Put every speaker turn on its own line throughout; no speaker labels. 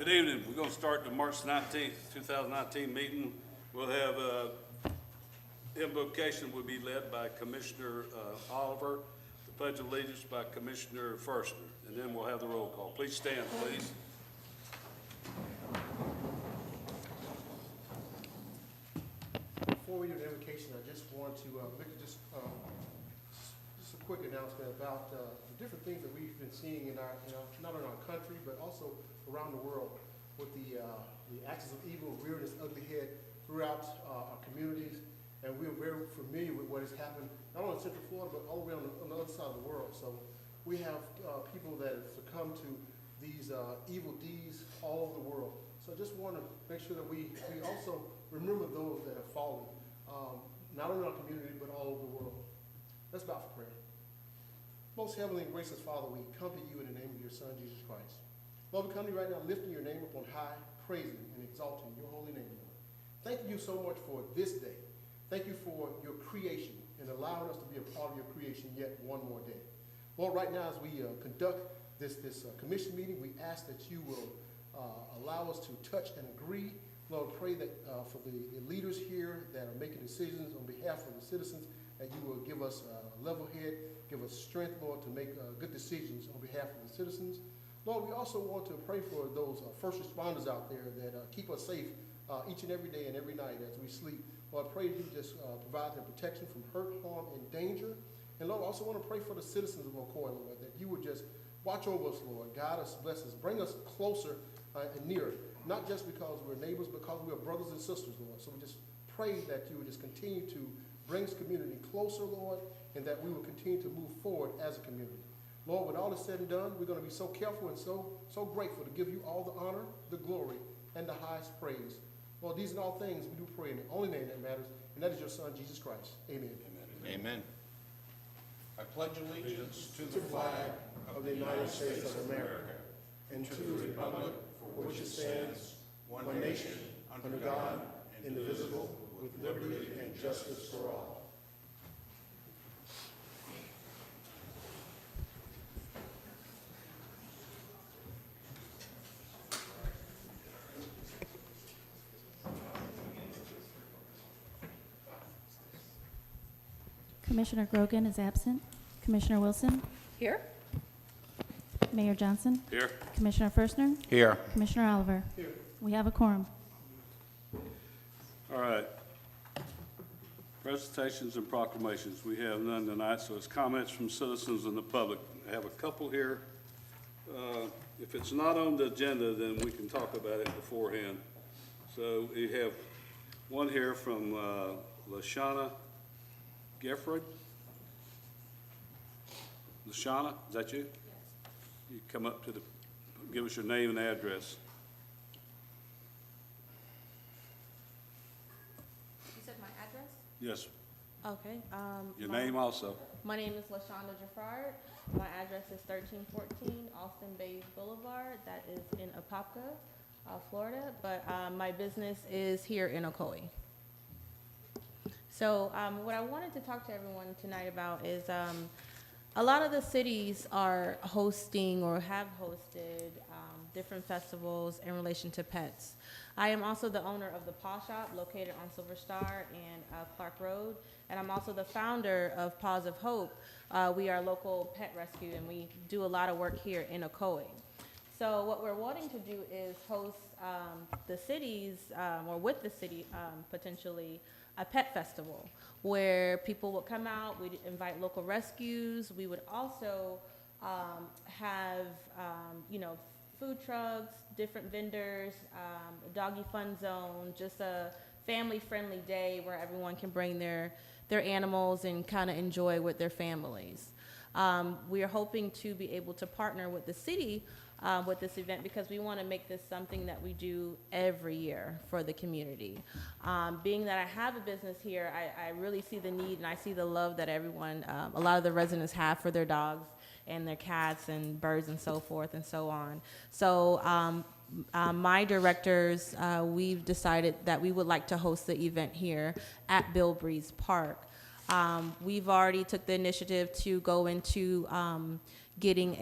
Good evening. We're going to start the March 19th, 2019 meeting. We'll have invocation will be led by Commissioner Oliver, the Pledge of Allegiance by Commissioner Firstner, and then we'll have the roll call. Please stand, please.
Before we do the invocation, I just want to make just a quick announcement about the different things that we've been seeing in our, not in our country, but also around the world with the axis of evil rearing its ugly head throughout our communities. And we are very familiar with what has happened, not only in Central Florida, but all the way on the other side of the world. So we have people that have succumbed to these evil deeds all over the world. So I just want to make sure that we also remember those that have fallen, not only in our community, but all over the world. Let's bow for prayer. Most heavenly and gracious Father, we come to you in the name of your Son, Jesus Christ. Lord, we come to you right now lifting your name up on high, praising and exalting your holy name, Lord. Thank you so much for this day. Thank you for your creation and allowing us to be a part of your creation yet one more day. Lord, right now as we conduct this commission meeting, we ask that you will allow us to touch and agree. Lord, pray that for the leaders here that are making decisions on behalf of the citizens, that you will give us a level head, give us strength, Lord, to make good decisions on behalf of the citizens. Lord, we also want to pray for those first responders out there that keep us safe each and every day and every night as we sleep. Lord, I pray that you just provide them protection from hurt, harm, and danger. And Lord, I also want to pray for the citizens of Ocoee, Lord, that you would just watch over us, Lord, guide us, bless us, bring us closer and nearer, not just because we're neighbors, but because we are brothers and sisters, Lord. So we just pray that you would just continue to bring this community closer, Lord, and that we will continue to move forward as a community. Lord, when all is said and done, we're going to be so careful and so grateful to give you all the honor, the glory, and the highest praise. Lord, these are all things we do pray in the only name that matters, and that is your Son, Jesus Christ. Amen.
Amen. Amen. I pledge allegiance to
the flag of the United States of America and to the republic for which it stands, one nation, under God, indivisible, with liberty and justice for all.
Commissioner Grogan is absent. Commissioner Wilson?
Here.
Mayor Johnson?
Here.
Commissioner Firstner?
Here.
Commissioner Oliver?
Here.
We have a quorum.
All right. Presentations and proclamations. We have none tonight, so it's comments from citizens and the public. I have a couple here. If it's not on the agenda, then we can talk about it beforehand. So we have one here from Lashana Gefford. Lashana, is that you? Yes. You come up to give us your name and address.
You said my address?
Yes.
Okay.
Your name also.
My name is LaShonda Jaffard. My address is 1314 Austin Bays Boulevard. That is in Apopka, Florida. But my business is here in Ocoee. So what I wanted to talk to everyone tonight about is a lot of the cities are hosting or have hosted different festivals in relation to pets. I am also the owner of the Paw Shop located on Silver Star and Clark Road, and I'm also the founder of Paws of Hope. We are a local pet rescue, and we do a lot of work here in Ocoee. So what we're wanting to do is host the cities, or with the city potentially, a pet festival where people would come out. We'd invite local rescues. We would also have, food trucks, different vendors, a doggy fun zone, just a family-friendly day where everyone can bring their animals and kind of enjoy with their families. We are hoping to be able to partner with the city with this event because we want to make this something that we do every year for the community. Being that I have a business here, I really see the need and I see the love that everyone, a lot of the residents have for their dogs and their cats and birds and so forth and so on. So my directors, we've decided that we would like to host the event here at Bill Breeze Park. We've already took the initiative to go into getting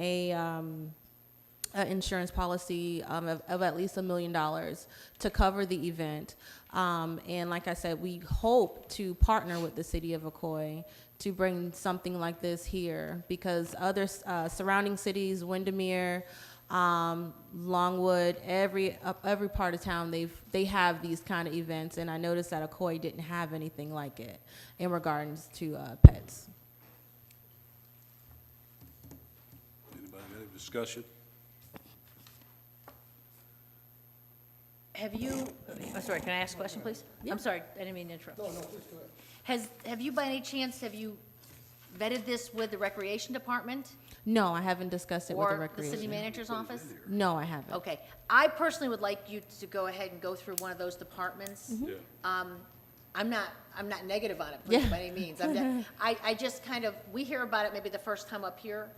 an insurance policy of at least $1 million to cover the event. And like I said, we hope to partner with the city of Ocoee to bring something like this here, because other surrounding cities, Windermere, Longwood, every part of town, they have these kind of events, and I noticed that Ocoee didn't have anything like it in regards to pets.
Anybody got any discussion?
Have you, oh, sorry, can I ask a question, please?
Yeah.
I'm sorry, I didn't mean to interrupt.
No, please go ahead.
Have you, by any chance, have you vetted this with the Recreation Department?
No, I haven't discussed it with the
Or the
recreation.
city manager's office?
No, I haven't.
Okay. I personally would like you to go ahead and go through one of those departments.
Yeah.
I'm not negative on it, please,
Yeah.
by any means. I just kind of, we hear about it maybe the first time up here.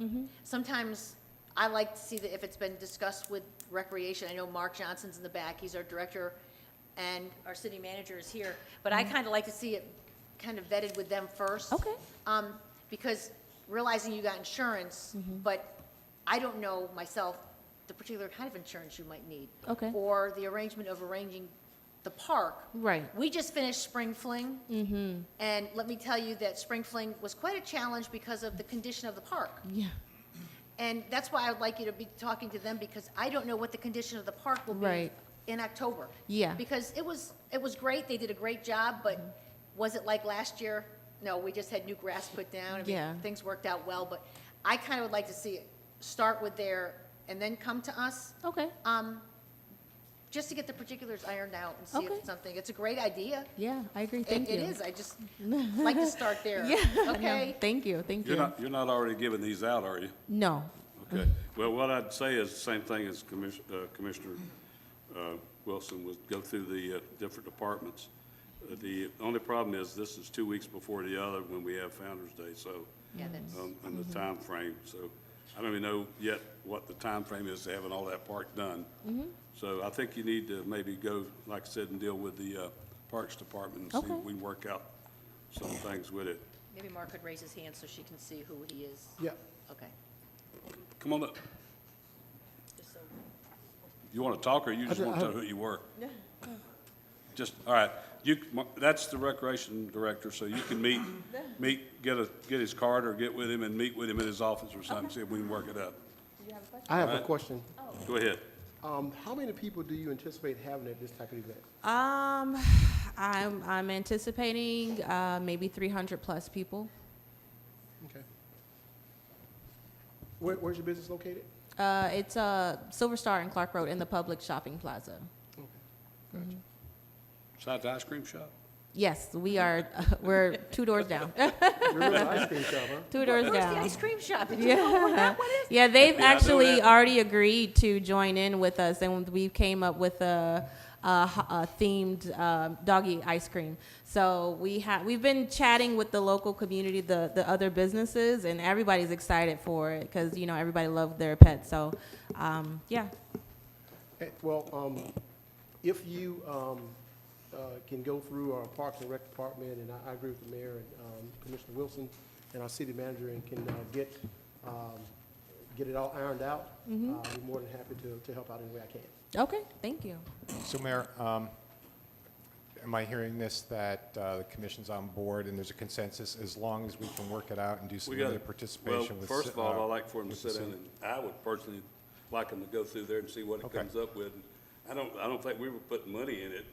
Sometimes I like to see that if it's been discussed with Recreation. I know Mark Johnson's in the back, he's our director, and our city manager is here. But I kind of like to see it kind of vetted with them first.
Okay.
Because realizing you got insurance, but I don't know myself the particular kind of insurance you might need.
Okay.
Or the arrangement of arranging the park.
Right.
We just finished Spring Fling. And let me tell you that Spring Fling was quite a challenge because of the condition of the park.
Yeah.
And that's why I would like you to be talking to them, because I don't know what the condition of the park will be
Right.
in October.
Yeah.
Because it was great, they did a great job, but was it like last year? No, we just had new grass put down. I mean,
Yeah.
things worked out well, but I kind of would like to see it start with there and then come to us,
Okay.
just to get the particulars ironed out and see if
Okay.
it's something. It's a great idea.
Yeah, I agree. Thank you.
It is, I just like to start there.
Yeah.
Okay?
No, thank you. Thank you.
You're not already giving these out, are you?
No.
Okay. Well, what I'd say is the same thing as Commissioner Wilson would go through the different departments. The only problem is this is 2 weeks before the other when we have Founder's Day, so,
Yeah, that's,
and the time frame. So I don't even know yet what the time frame is to having all that park done. So I think you need to maybe go, like I said, and deal with the Parks Department and see
Okay.
if we can work out some things with it.
maybe Mark could raise his hand so she can see who he is.
Yeah.
Okay.
Come on up.
Just so.
You want to talk, or you just
I-
want to
I-
tell who you were? Just, all right, that's the recreation director, so you can get his card or get with him and meet with him in his office or something, see if we can work it out.
I have a
Alright.
question.
Go ahead.
How many people do you anticipate having at this type of event?
I'm anticipating maybe 300 plus people.
Okay. Where's your business located?
It's Silver Star and Clark Road in the public shopping plaza.
Besides the ice cream shop?
Yes, we are. We're 2 doors down.
You're really an ice cream shop, huh?
2 doors
Where's the
down.
ice cream shop?
Yeah, yeah. They've
Yeah, I know
actually
that.
already agreed to join in with us, and we came up with a themed doggy ice cream. So we've been chatting with the local community, the other businesses, and everybody's excited for it because everybody loves their pets. So yeah.
Well, if you can go through our Parks and Rec Department, and I agree with the mayor and Commissioner Wilson and our city manager, and can get it all ironed out, I'll be more than happy to help out any way I can.
Okay. Thank you.
So Mayor, am I hearing this, that the commission's on board and there's a consensus as long as we can work it out and do some
We got
other
it. Well,
participation with?
first of all, I'd like for him to
with the
sit in,
city?
and I would personally like him to go through there and see what it
Okay.
comes up with. I don't think we were putting money in it.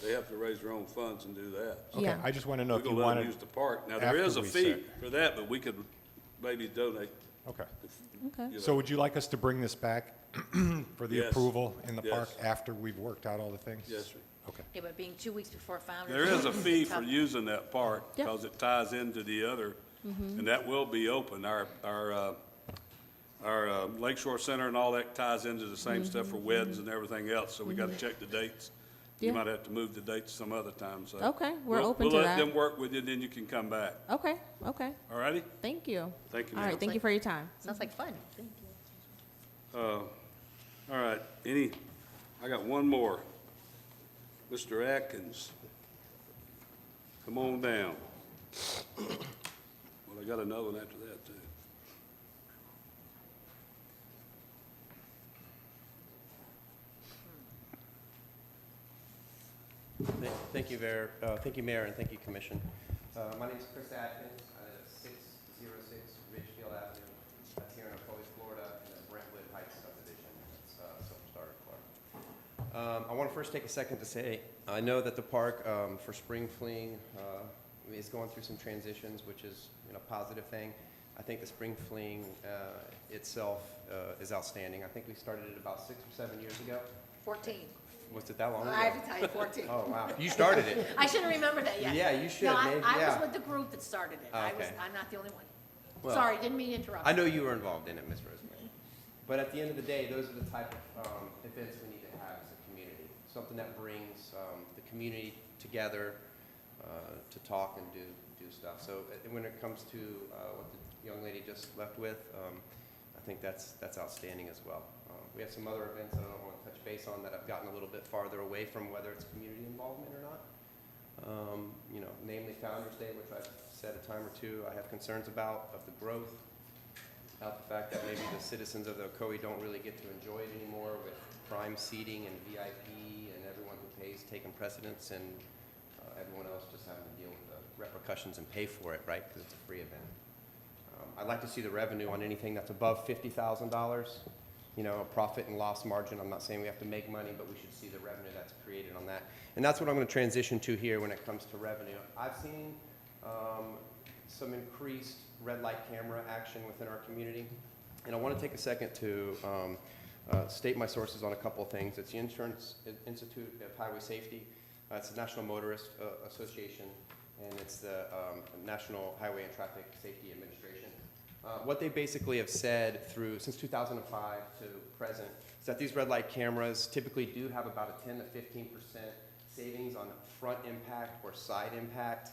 They have to raise their own funds and do that.
Okay,
Yeah.
I just want to know
We're
if you
gonna let them
wanted,
use the park. Now, there
after
is a
we
fee
said-
for that, but we could maybe donate.
okay.
Okay.
So would you like us to bring this back for the
Yes.
approval in the
Yes.
park after we've worked out all the things?
Yes, sir.
Okay.
Yeah, but being 2 weeks before Founder's
There is a
Day,
fee
it's
for
tough.
using that park
Yep.
because it ties into the other, and that will be open. Our Lakeshore Center and all that ties into the same stuff for weddings and everything else, so we got to check the dates. You
Yeah.
might have to move the dates some other time, so.
Okay, we're
We'll-
open to
We'll
that.
let them work with you, then you can come back.
Okay. Okay.
All righty?
Thank you.
Thank you,
All
ma'am.
right. Thank you for your time.
Sounds like fun.
All right, I got one more. Mr. Atkins, come on down. Well, I got another one after that, too.
Thank you, Mayor, and thank you, Commission. My name is Chris Atkins. I live at 606 Ridgefield Avenue. That's here in Ocoee, Florida, in the Brentwood Heights subdivision. It's Silver Star, Florida. I want to first take a second to say, I know that the park for spring fleeing is going through some transitions, which is a positive thing. I think the spring fleeing itself is outstanding. I think we started it about 6 or 7 years ago.
14.
Was it that long ago?
I have to tell you, 14.
Oh, wow. You started it.
I shouldn't remember that yet.
Yeah, you should,
No,
maybe,
I
yeah.
was with the group that started it.
Okay.
I'm not the only one.
Well,
Sorry, didn't mean to interrupt.
I know you were involved in it, Ms. Rosemary. But at the end of the day, those are the type of events we need to have as a community. Something that brings the community together to talk and do stuff. So when it comes to what the young lady just left with, I think that's outstanding as well. We have some other events that I don't want to touch base on that have gotten a little bit farther away from whether it's community involvement or not. Namely Founder's Day, which I've said a time or two I have concerns about, of the growth, about the fact that maybe the citizens of the Ocoee don't really get to enjoy it anymore with prime seating and VIP and everyone who pays taking precedence and everyone else just having to deal with the repercussions and pay for it, right, because it's a free event. I'd like to see the revenue on anything that's above $50,000. A profit and loss margin. I'm not saying we have to make money, but we should see the revenue that's created on that. And that's what I'm going to transition to here when it comes to revenue. I've seen some increased red light camera action within our community. And I want to take a second to state my sources on a couple of things. It's the Insurance Institute of Highway Safety. It's the National Motorist Association, and it's the National Highway and Traffic Safety Administration. What they basically have said since 2005 to present is that these red light cameras typically do have about a 10 to 15% savings on front impact or side impact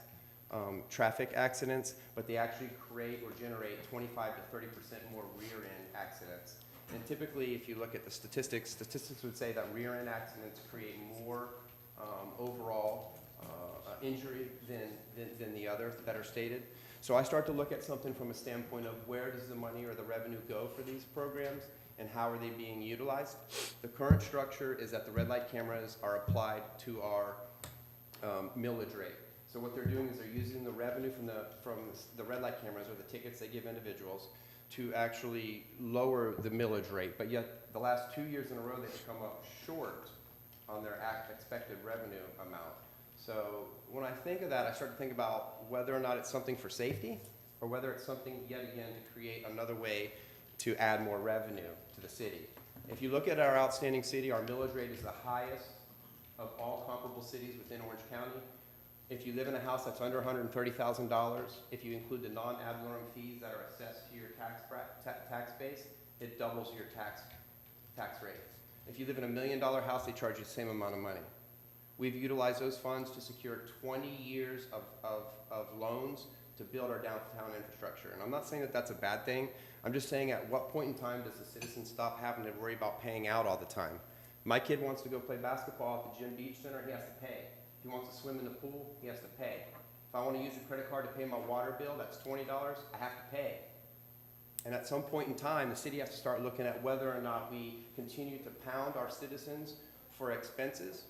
traffic accidents, but they actually create or generate 25 to 30% more rear end accidents. And typically, if you look at the statistics would say that rear end accidents create more overall injury than the other that are stated. So I start to look at something from a standpoint of where does the money or the revenue go for these programs and how are they being utilized. The current structure is that the red light cameras are applied to our millage rate. So what they're doing is they're using the revenue from the red light cameras or the tickets they give individuals to actually lower the millage rate. But yet the last 2 years in a row they've come up short on their expected revenue amount. So when I think of that, I start to think about whether or not it's something for safety or whether it's something, yet again, to create another way to add more revenue to the city. If you look at our outstanding city, our millage rate is the highest of all comparable cities within Orange County. If you live in a house that's under $130,000, if you include the non-ad valorem fees that are assessed to your tax base, it doubles your tax rate. If you live in $1 million house, they charge you the same amount of money. We've utilized those funds to secure 20 years of loans to build our downtown infrastructure. And I'm not saying that that's a bad thing. I'm just saying at what point in time does the citizen stop having to worry about paying out all the time? My kid wants to go play basketball at the Gym Beach Center, he has to pay. If he wants to swim in the pool, he has to pay. If I want to use a credit card to pay my water bill, that's $20, I have to pay. And at some point in time, the city has to start looking at whether or not we continue to pound our citizens for expenses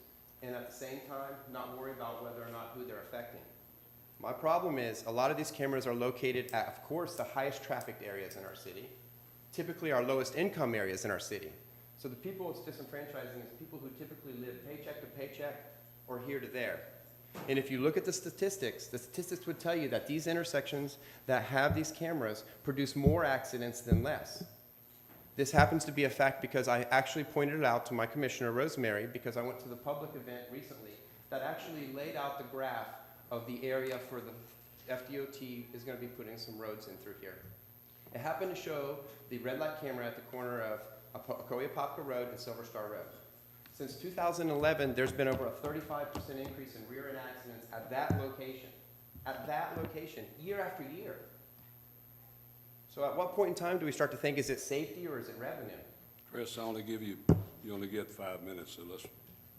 and at the same time not worry about whether or not who they're affecting. My problem is a lot of these cameras are located at, of course, the highest trafficked areas in our city, typically our lowest income areas in our city. So the people it's disenfranchising is people who typically live paycheck to paycheck or here to there. And if you look at the statistics would tell you that these intersections that have these cameras produce more accidents than less. This happens to be a fact because I actually pointed it out to my commissioner, Rosemary, because I went to the public event recently that actually laid out the graph of the area for the FDOT is going to be putting some roads in through here. It happened to show the red light camera at the corner of Ocoee Road and Silver Star Road. Since 2011, there's been over a 35% increase in rear-end accidents at that location, year after year. So at what point in time do we start to think, is it safety or is it revenue?
Chris, you only get 5 minutes, so let's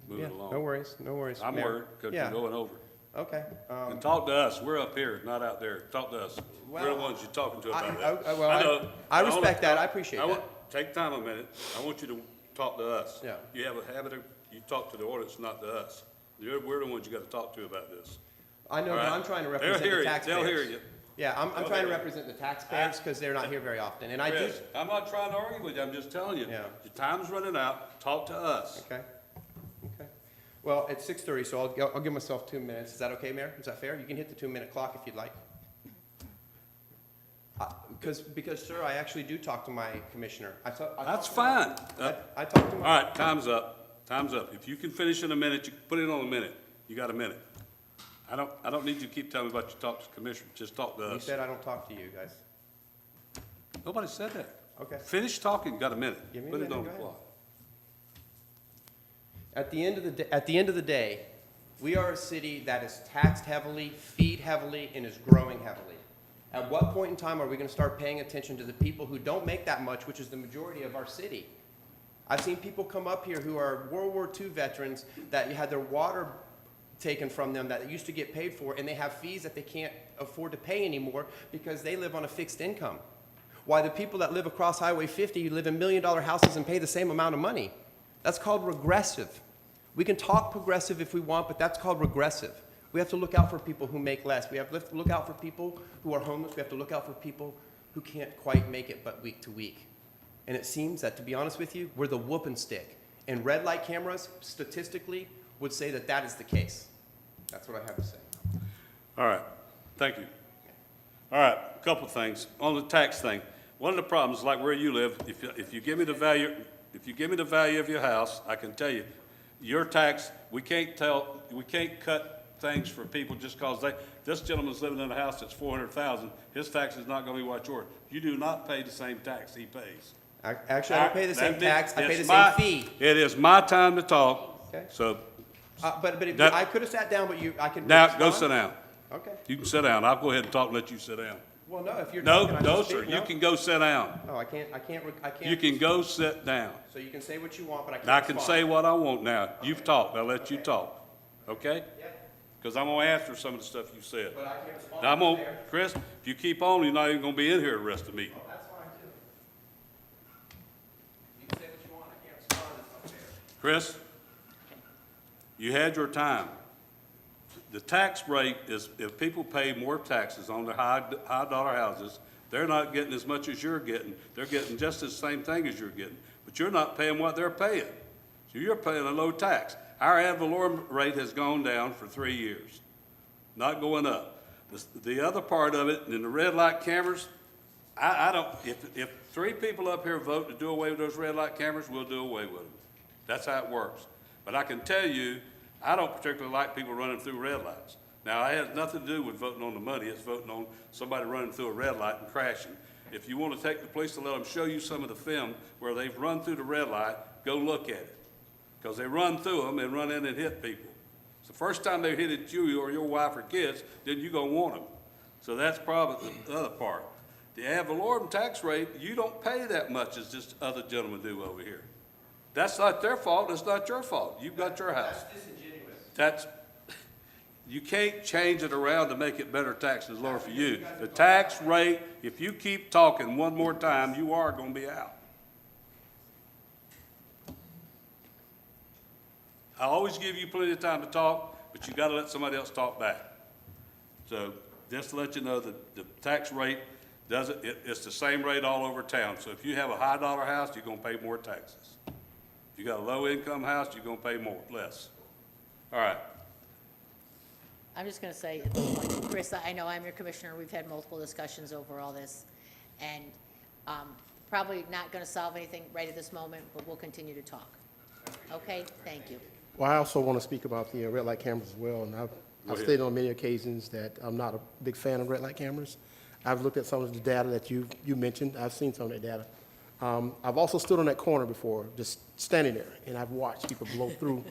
move it along.
No worries, no worries.
I'm
Mayor.
worried because
Yeah.
you're going over.
Okay.
And talk to us. We're up here, not out there. Talk to us. We're the
Well,
ones you're talking to about that.
I
know.
I
But
respect that. I appreciate that.
Take time a minute. I want you to talk to us.
Yeah.
You have a habit of, you talk to the audience, not to us. We're the ones you gotta talk to about this.
I know,
All
but
right?
I'm trying to
They'll
represent
hear
the
you.
taxpayers.
They'll hear you.
Yeah, I'm
They'll
trying to
hear you.
represent the taxpayers because they're not here very often, and I do.
Chris, I'm not trying to argue with you, I'm just telling you.
Yeah.
Your time's running out, talk to us.
Okay, okay. Well, it's 6:30, so I'll give myself 2 minutes. Is that okay, Mayor? Is that fair? You can hit the 2-minute clock if you'd like. Because, sir, I actually do talk to my commissioner.
That's fine.
I talk to
All
my,
right, time's up. Time's up. If you can finish in a minute, you put it on a minute. You got a minute. I don't need you to keep telling me about you talk to the commissioner, just talk to
you
us.
said I don't talk to you guys.
Nobody said that.
Okay.
Finish talking, got a minute.
Give me a
Put it
minute,
on
go
the
ahead.
clock.
At the end of the day, we are a city that is taxed heavily, feed heavily, and is growing heavily. At what point in time are we going to start paying attention to the people who don't make that much, which is the majority of our city? I've seen people come up here who are World War II veterans that had their water taken from them that they used to get paid for, and they have fees that they can't afford to pay anymore because they live on a fixed income. Why the people that live across Highway 50 live in $1 million houses and pay the same amount of money. That's called regressive. We can talk progressive if we want, but that's called regressive. We have to look out for people who make less. We have to look out for people who are homeless. We have to look out for people who can't quite make it but week to week. And it seems that, to be honest with you, we're the whooping stick. And red light cameras, statistically, would say that that is the case. That's what I have to say.
All right, thank you. All right, a couple of things. On the tax thing, one of the problems, like where you live, if you give me the value, of your house, I can tell you, your tax, we can't cut things for people just because this gentleman's living in a house that's $400,000, his tax is not gonna be what yours. You do not pay the same tax he pays.
Actually, I don't pay the same tax. I pay the
It's
same fee.
It is my time to talk,
Okay.
so
But if
That-
I could have sat down, but I can
now,
respond?
go sit down.
Okay.
You can sit down. I'll go ahead and talk and let you sit down.
Well, no, if you're
No,
talking, I
no,
just
sir,
speak,
you
no?
can go sit down.
No, I can't.
You can go sit down.
So you can say what you want, but I can't
I can
respond.
say what I want now. You've talked, I'll let you talk, okay?
Yeah,
Because I'm gonna answer some of the stuff you said.
but I can't respond.
Now, I'm gonna,
Mayor.
Chris, if you keep on, you're not even gonna be in here the rest of the meeting.
That's fine, too. You can say what you want, I can't respond, it's not fair.
Chris, you had your time. The tax rate is, if people pay more taxes on their high dollar houses, they're not getting as much as you're getting. They're getting just the same thing as you're getting, but you're not paying what they're paying. So you're paying a low tax. Our ad valorem rate has gone down for 3 years, not going up. The other part of it, in the red light cameras, I don't, if 3 people up here vote to do away with those red light cameras, we'll do away with them. That's how it works. But I can tell you, I don't particularly like people running through red lights. Now, it has nothing to do with voting on the money, it's voting on somebody running through a red light and crashing. If you want to take the police to let them show you some of the film where they've run through the red light, go look at it. Because they run through them and run in and hit people. It's the first time they hit at you or your wife or kids, then you're gonna want them. So that's probably the other part. The ad valorem tax rate, you don't pay that much as this other gentleman do over here. That's not their fault, it's not your fault. You've got your house.
That's disingenuous.
That's, you can't change it around to make it better taxes lower for you. The tax rate, if you keep talking one more time, you are gonna be out. I always give you plenty of time to talk, but you gotta let somebody else talk back. So, just to let you know that the tax rate it's the same rate all over town. So if you have a high dollar house, you're gonna pay more taxes. If you got a low income house, you're gonna pay less. All right.
I'm just going to say, at this point, Chris, I know I'm your commissioner, we've had multiple discussions over all this, and probably not going to solve anything right at this moment, but we'll continue to talk. Okay, thank you.
Well, I also want to speak about the red light cameras as well, and I've
ahead.
stated on many occasions that I'm not a big fan of red light cameras. I've looked at some of the data that you mentioned. I've seen some of that data. I've also stood on that corner before, just standing there, and I've watched people blow through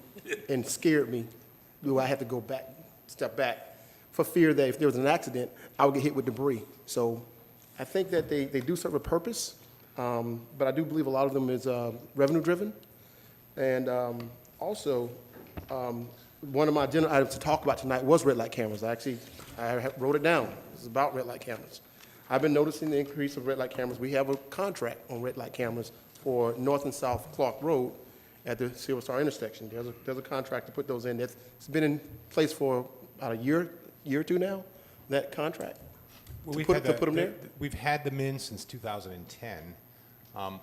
and scared me. I had to go back, step back, for fear that if there was an accident, I would get hit with debris. So I think that they do serve a purpose, but I do believe a lot of them is revenue-driven. And also, one of my agenda items to talk about tonight was red light cameras. I wrote it down. It's about red light cameras. I've been noticing the increase of red light cameras. We have a contract on red light cameras for North and South Clark Road, at the Silver Star intersection. There's a contract to put those in. It's been in place for about a year or two now, that contract.
Well,
To put them there?
We've had them in since 2010.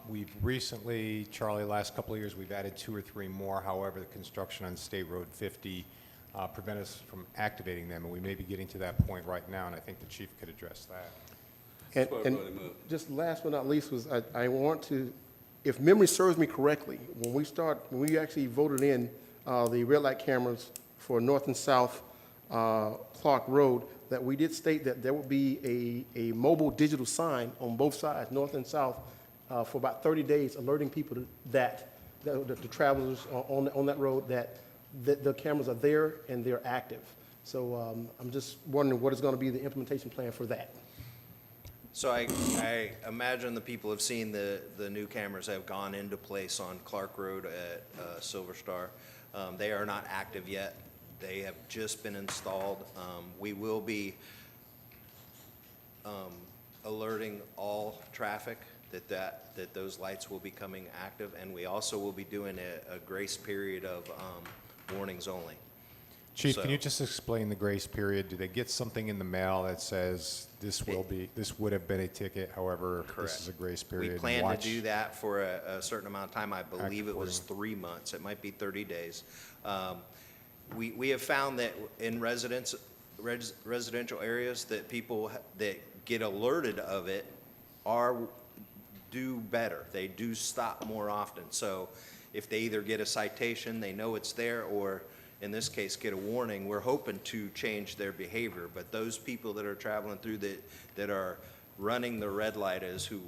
We've recently, Charlie, last couple of years, we've added 2 or 3 more. However, the construction on State Road 50 prevent us from activating them, and we may be getting to that point right now, and I think the chief could address that.
And,
Well,
and
buddy, move.
just last but not least was, I want to, if memory serves me correctly, when we actually voted in the red light cameras for north and south Clark Road, that we did state that there would be a mobile digital sign on both sides, north and south, for about 30 days, alerting people that the travelers on that road, that the cameras are there and they're active. So I'm just wondering what is going to be the implementation plan for that.
So I imagine the people have seen the new cameras have gone into place on Clark Road at Silver Star. They are not active yet. They have just been installed. We will be alerting all traffic that those lights will be coming active, and we also will be doing a grace period of warnings only.
Chief, can
So-
you just explain the grace period? Do they get something in the mail that says this would have been a ticket, however, this is a grace period?
We
and
plan to
watch-
do that for a certain amount of time. I believe it was
accordingly.
3 months. It might be 30 days. We have found that in residential areas, that people that get alerted of it do better. They do stop more often. So if they either get a citation, they know it's there, or in this case, get a warning, we're hoping to change their behavior. But those people that are traveling through that are running the red light is who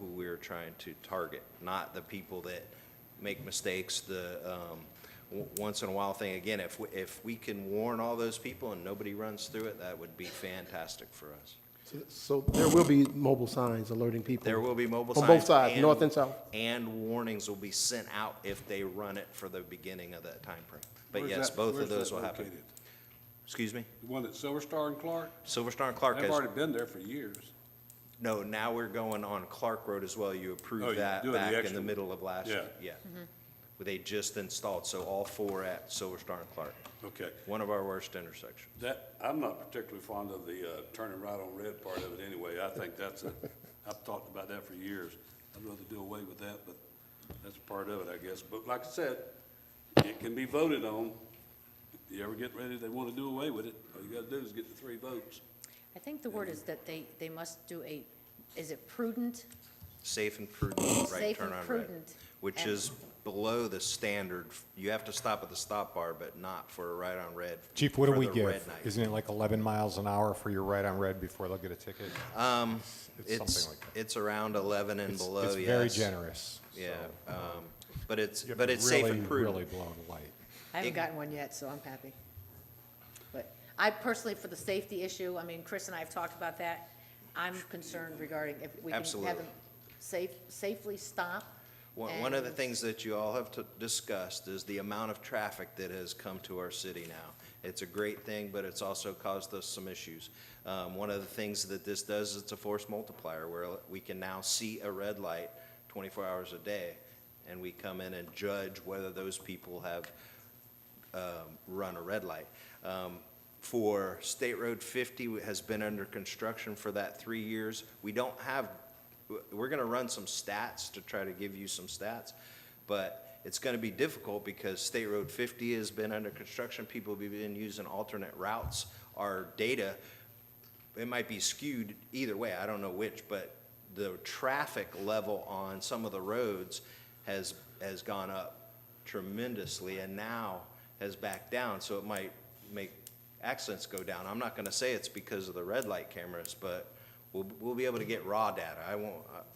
we're trying to target, not the people that make mistakes, once in a while thing. Again, if we can warn all those people and nobody runs through it, that would be fantastic for us.
So there will be mobile signs alerting people.
There will be mobile
On
signs.
both sides, north and south.
And warnings will be sent out if they run it for the beginning of that time frame. But
Where's
yes,
that-
both of
where's
those
that
will happen.
located?
Excuse me?
The one at Silver Star and Clark?
Silver Star and Clark
I've
has,
already been there for years.
no, now we're going on Clark Road as well. You
Oh,
approved
you're
that
doing the
back in
extra
the
one.
middle of last year.
Yeah.
Yeah. But they just installed, so all 4 at Silver Star and Clark.
Okay.
One of our worst intersections.
I'm not particularly fond of the turning right on red part of it anyway. I think I've talked about that for years. I'd rather do away with that, but that's part of it, I guess. But like I said, it can be voted on. If you ever get ready, they want to do away with it, all you gotta do is get the 3 votes.
I think the word is that they must do is it prudent?
Safe and prudent right
Safe
turn
and
on red.
prudent.
Which
And-
is below the standard. You have to stop at the stop bar, but not for a right on red.
Chief, what do
for
we
the
give?
red light.
Isn't it like 11 miles an hour for your right on red before they'll get a ticket? It's something like that.
It's around 11 and below, yes.
It's very generous.
Yeah, but it's
You have
but
to
it's safe
really,
and prudent.
really blow the light.
I haven't gotten one yet, so I'm happy. But I personally, for the safety issue, I mean, Chris and I have talked about that. I'm concerned regarding if we can
Absolutely.
have them safely stop.
One of the
and-
things that you all have discussed is the amount of traffic that has come to our city now. It's a great thing, but it's also caused us some issues. One of the things that this does, it's a force multiplier, where we can now see a red light 24 hours a day, and we come in and judge whether those people have run a red light. For State Road 50, has been under construction for that 3 years. We're gonna run some stats to try to give you some stats, but it's gonna be difficult because State Road 50 has been under construction. People have been using alternate routes. Our data, it might be skewed either way, I don't know which, but the traffic level on some of the roads has gone up tremendously and now has backed down, so it might make accidents go down. I'm not gonna say it's because of the red light cameras, but we'll be able to get raw data.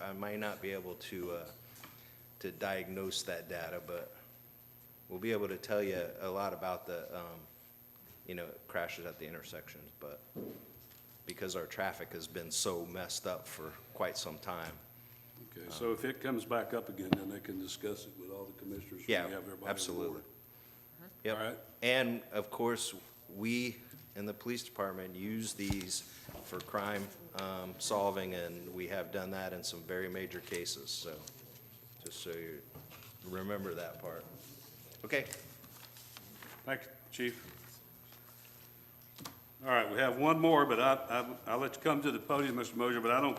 I might not be able to diagnose that data, but we'll be able to tell you a lot about the, crashes at the intersections, but because our traffic has been so messed up for quite some time.
Okay, so if it comes back up again, then they can discuss it with all the commissioners. when
Yeah,
we have everybody on
absolutely.
board.
Yep.
All right.
And of course, we in the police department use these for crime solving, and we have done that in some very major cases, so just so remember that part. Okay.
Thank you, Chief. All right, we have one more, but I'll let you come to the podium, Mr. Mosier, but I don't,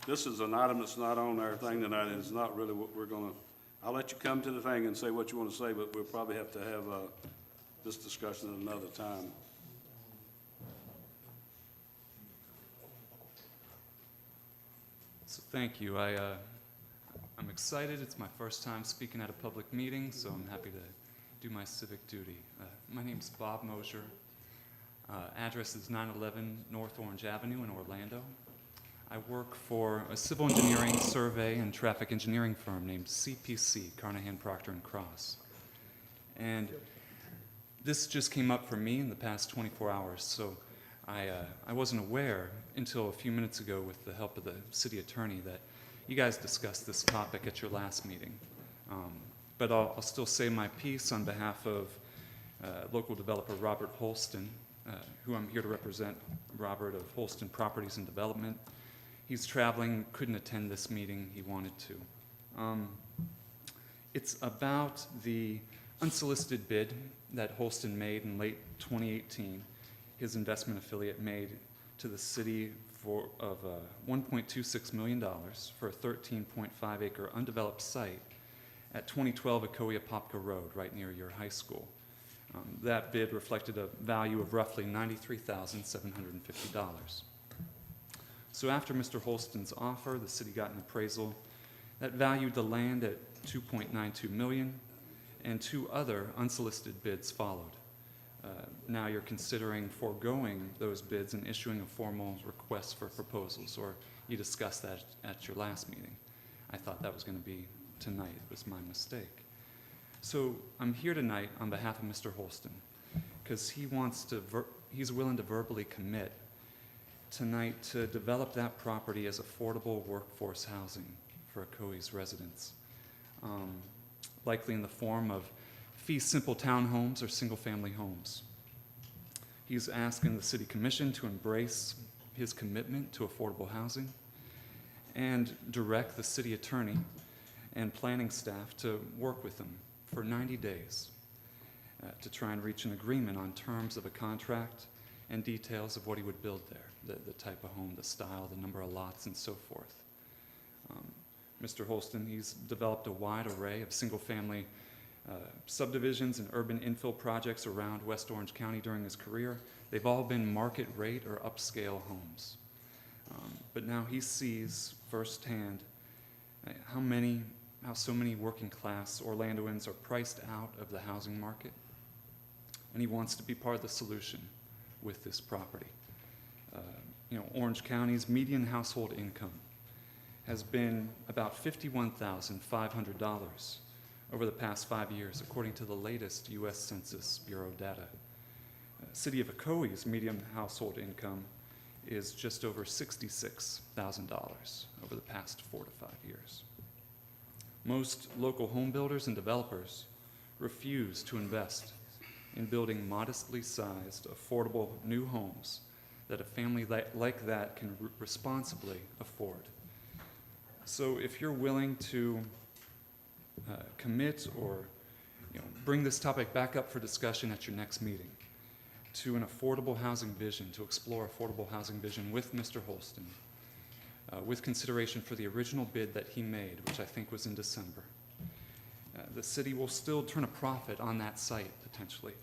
this is an item that's not on our thing tonight, and it's not really what we're gonna, I'll let you come to the thing and say what you want to say, but we'll probably have to have this discussion at another time.
So thank you. I'm excited. It's my first time speaking at a public meeting, so I'm happy to do my civic duty. My name's Bob Mosier. Address is 911 North Orange Avenue in Orlando. I work for a civil engineering, survey, and traffic engineering firm named CPC, Carnahan, Proctor & Cross. And this just came up for me in the past 24 hours, so I wasn't aware until a few minutes ago with the help of the city attorney that you guys discussed this topic at your last meeting. But I'll still say my piece on behalf of local developer Robert Holston, who I'm here to represent, Robert of Holston Properties and Development. He's traveling, couldn't attend this meeting, he wanted to. It's about the unsolicited bid that Holston made in late 2018, his investment affiliate made to the city of $1.26 million for a 13.5 acre undeveloped site at 2012 Ocoee Apopka Road, right near your high school. That bid reflected a value of roughly $93,750. So after Mr. Holston's offer, the city got an appraisal that valued the land at $2.92 million, and 2 other unsolicited bids followed. Now you're considering foregoing those bids and issuing a formal request for proposals, or you discussed that at your last meeting. I thought that was going to be tonight. It was my mistake. So I'm here tonight on behalf of Mr. Holston because he's willing to verbally commit tonight to develop that property as affordable workforce housing for Ocoee's residents, likely in the form of fee simple townhomes or single-family homes. He's asking the City Commission to embrace his commitment to affordable housing and direct the city attorney and planning staff to work with him for 90 days to try and reach an agreement on terms of a contract and details of what he would build there, the type of home, the style, the number of lots, and so forth. Mr. Holston, he's developed a wide array of single-family subdivisions and urban infill projects around West Orange County during his career. They've all been market rate or upscale homes. But now he sees firsthand how so many working class Orlandoans are priced out of the housing market. And he wants to be part of the solution with this property. Orange County's median household income has been about $51,500 over the past 5 years, according to the latest U.S. Census Bureau data. City of Ocoee's median household income is just over $66,000 over the past 4 to 5 years. Most local home builders and developers refuse to invest in building modestly sized, affordable new homes that a family like that can responsibly afford. So if you're willing to commit or bring this topic back up for discussion at your next meeting to an affordable housing vision, to explore affordable housing vision with Mr. Holston, with consideration for the original bid that he made, which I think was in December. The city will still turn a profit on that site, potentially.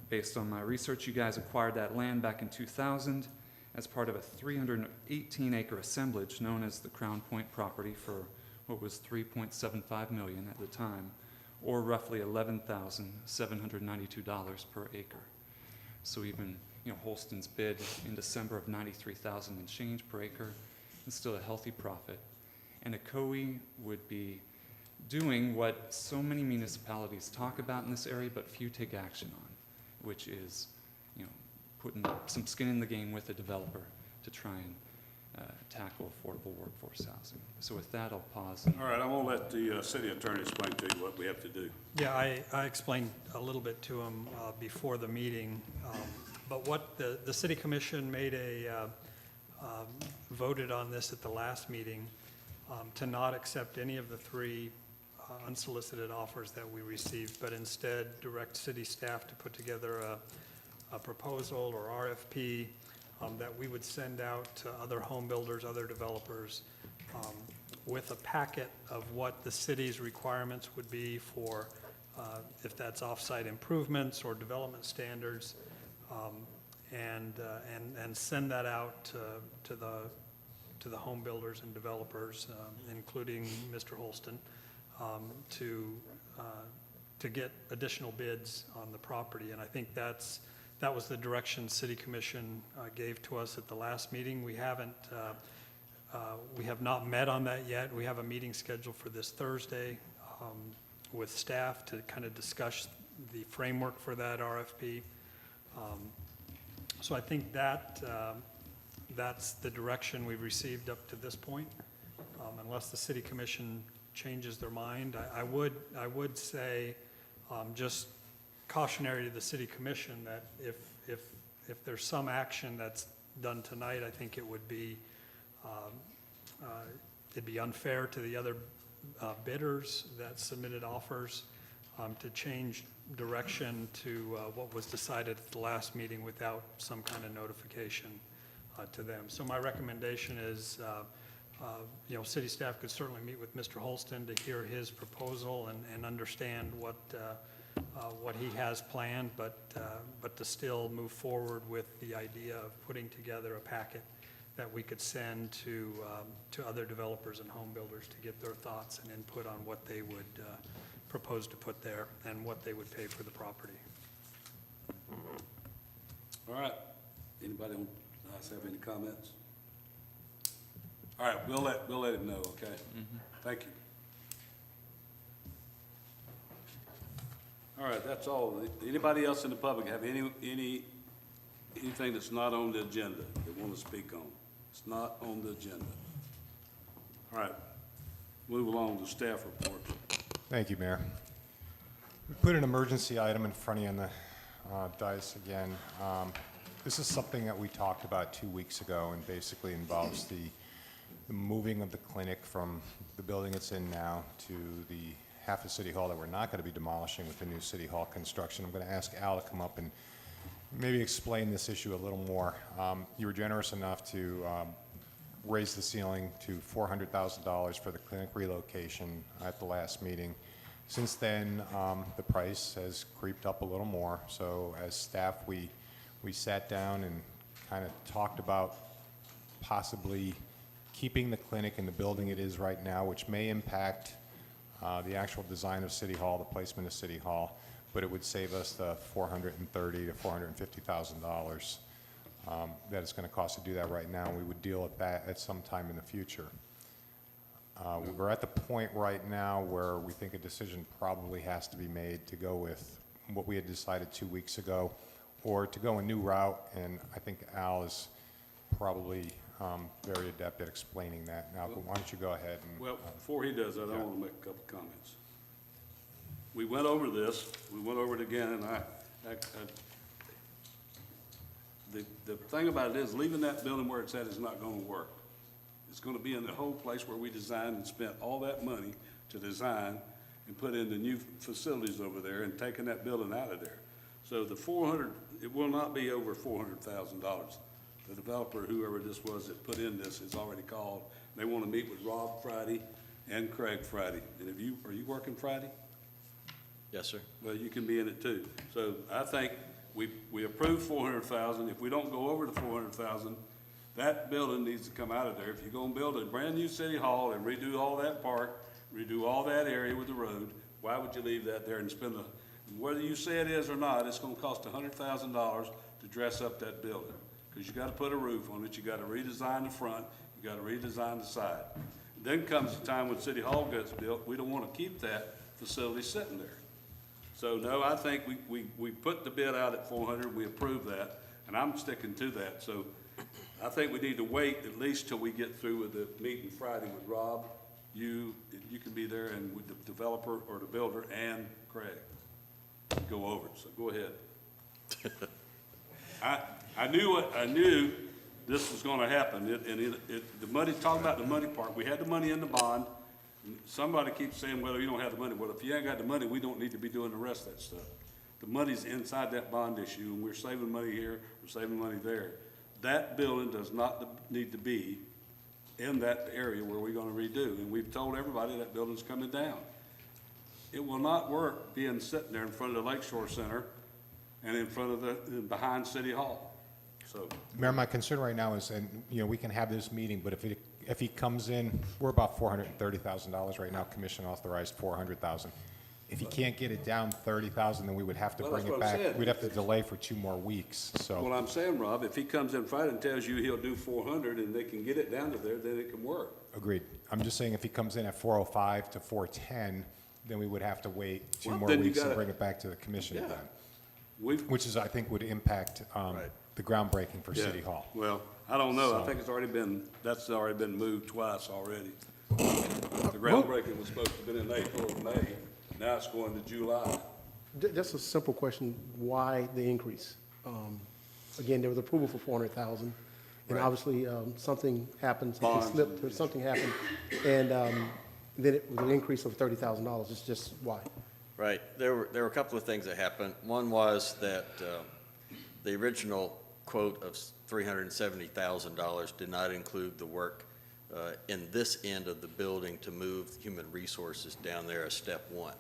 Based on my research, you guys acquired that land back in 2000 as part of a 318-acre assemblage known as the Crown Point property for what was $3.75 million at the time, or roughly $11,792 per acre. So even Holston's bid in December of $93,000 and change per acre is still a healthy profit. And Ocoee would be doing what so many municipalities talk about in this area, but few take action on, which is putting some skin in the game with a developer to try and tackle affordable workforce housing. So with that, I'll pause.
All right, I'm going to let the city attorney explain to you what we have to do.
Yeah, I explained a little bit to him before the meeting, but what the city commission made voted on this at the last meeting to not accept any of the 3 unsolicited offers that we received, but instead direct city staff to put together a proposal or RFP that we would send out to other home builders, other developers, with a packet of what the city's requirements would be for, if that's off-site improvements or development standards, and send that out to the home builders and developers, including Mr. Holston, to get additional bids on the property. And I think that was the direction City Commission gave to us at the last meeting. We have not met on that yet. We have a meeting scheduled for this Thursday with staff to kind of discuss the framework for that RFP. So I think that's the direction we've received up to this point. Unless the City Commission changes their mind, I would say, just cautionary to the City Commission that if there's some action that's done tonight, I think it would be it'd be unfair to the other bidders that submitted offers to change direction to what was decided at the last meeting without some kind of notification to them. So my recommendation is, city staff could certainly meet with Mr. Holston to hear his proposal and understand what he has planned, but to still move forward with the idea of putting together a packet that we could send to other developers and home builders to get their thoughts and input on what they would propose to put there and what they would pay for the property.
All right. Anybody else have any comments? All right, we'll let him know, okay? Thank you. All right, that's all. Anybody else in the public have anything that's not on the agenda they want to speak on? It's not on the agenda. All right, move along to staff reports.
Thank you, Mayor. We put an emergency item in front of you on the dais again. This is something that we talked about 2 weeks ago and basically involves the moving of the clinic from the building it's in now to the half of City Hall that we're not going to be demolishing with the new City Hall construction. I'm going to ask Al to come up and maybe explain this issue a little more. You were generous enough to raise the ceiling to $400,000 for the clinic relocation at the last meeting. Since then, the price has creeped up a little more. So as staff, we sat down and kind of talked about possibly keeping the clinic in the building it is right now, which may impact the actual design of City Hall, the placement of City Hall, but it would save us the $430,000 to $450,000 that it's going to cost to do that right now. We would deal with that at some time in the future. We're at the point right now where we think a decision probably has to be made to go with what we had decided 2 weeks ago, or to go a new route, and I think Al is probably very adept at explaining that. Now, why don't you go ahead and...
Well, before he does that, I want to make a couple comments. We went over this, we went over it again, and the thing about it is, leaving that building where it's at is not going to work. It's going to be in the whole place where we designed and spent all that money to design and put in the new facilities over there and taking that building out of there. So the 400, it will not be over $400,000. The developer, whoever this was that put in this, has already called. They want to meet with Rob Friday and Craig Friday. And are you working Friday?
Yes, sir.
Well, you can be in it too. So I think we approved $400,000. If we don't go over the $400,000, that building needs to come out of there. If you're gonna build a brand new City Hall and redo all that park, redo all that area with the road, why would you leave that there and spend whether you say it is or not, it's gonna cost $100,000 to dress up that building. Because you gotta put a roof on it, you gotta redesign the front, you gotta redesign the side. Then comes the time when City Hall gets built, we don't wanna keep that facility sitting there. So no, I think we put the bid out at 400, we approved that, and I'm sticking to that. So I think we need to wait at least till we get through with the meeting Friday with Rob. You can be there, and with the developer or the builder and Craig. Go over it, so go ahead. I knew this was gonna happen, the money, talking about the money part, we had the money in the bond, Somebody keeps saying, well, you don't have the money. Well, if you ain't got the money, we don't need to be doing the rest of that stuff. The money's inside that bond issue, and we're saving money here, we're saving money there. That building does not need to be in that area where we're gonna redo, and we've told everybody that building's coming down. It will not work being sitting there in front of the Lakeshore Center and in front of behind City Hall. So,
Mayor, my concern right now is, and, we can have this meeting, but if he comes in, we're about $430,000 right now, commission authorized $400,000. If he can't get it down 30,000, then we would have to
Well,
bring
that's
it
what I'm
back.
saying.
We'd have to delay for 2 more weeks, so.
what I'm saying, Rob, if he comes in Friday and tells you he'll do 400 and they can get it down to there, then it can work.
Agreed. I'm just saying if he comes in at 405 to 410, then we would have to wait 2
Well,
more
then you
weeks and
gotta-
bring it back to the commission
Yeah.
again.
We've,
Which is, I think, would impact the groundbreaking for
yeah.
City Hall.
Well, I don't know. I
So-
think that's already been moved twice already. The groundbreaking was supposed to have been in April or May. Now it's going to July.
Just a simple question, why the increase? Again, there was approval for 400,000, and
Right.
obviously, something happened, something
Bonds
slipped,
and-
or something happened, and then it was an increase of $30,000, it's just why?
Right. There were a couple of things that happened. One was that the original quote of $370,000 did not include the work in this end of the building to move human resources down there as step one.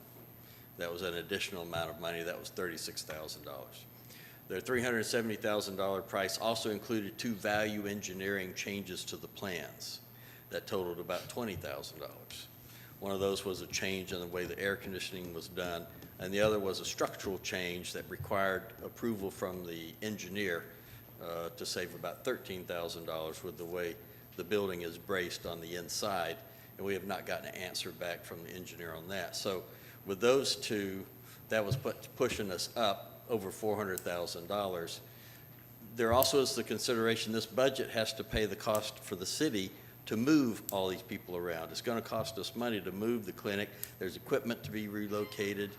That was an additional amount of money. That was $36,000. The $370,000 price also included 2 value engineering changes to the plans that totaled about $20,000. One of those was a change in the way the air conditioning was done, and the other was a structural change that required approval from the engineer to save about $13,000 with the way the building is braced on the inside, and we have not gotten an answer back from the engineer on that. So with those 2, that was pushing us up over $400,000. There also is the consideration this budget has to pay the cost for the city to move all these people around. It's going to cost us money to move the clinic. There's equipment to be relocated.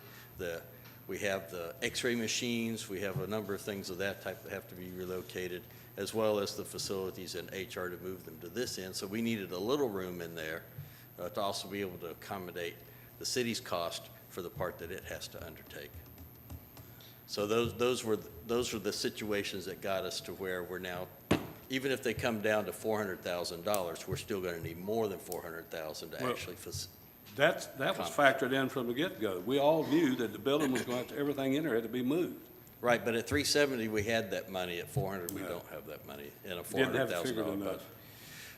We have the x-ray machines. We have a number of things of that type that have to be relocated, as well as the facilities and HR to move them to this end. So we needed a little room in there to also be able to accommodate the city's cost for the part that it has to undertake. So those were the situations that got us to where we're now, even if they come down to $400,000, we're still going to need more than $400,000 to
Well,
actually
That was factored in from the get-go. We all knew that the building was going to, everything in there had to be moved.
Right, but at 370, we had that money. At 400, we
No.
don't have that money in a
Didn't have it figured
$400,000
enough.
budget.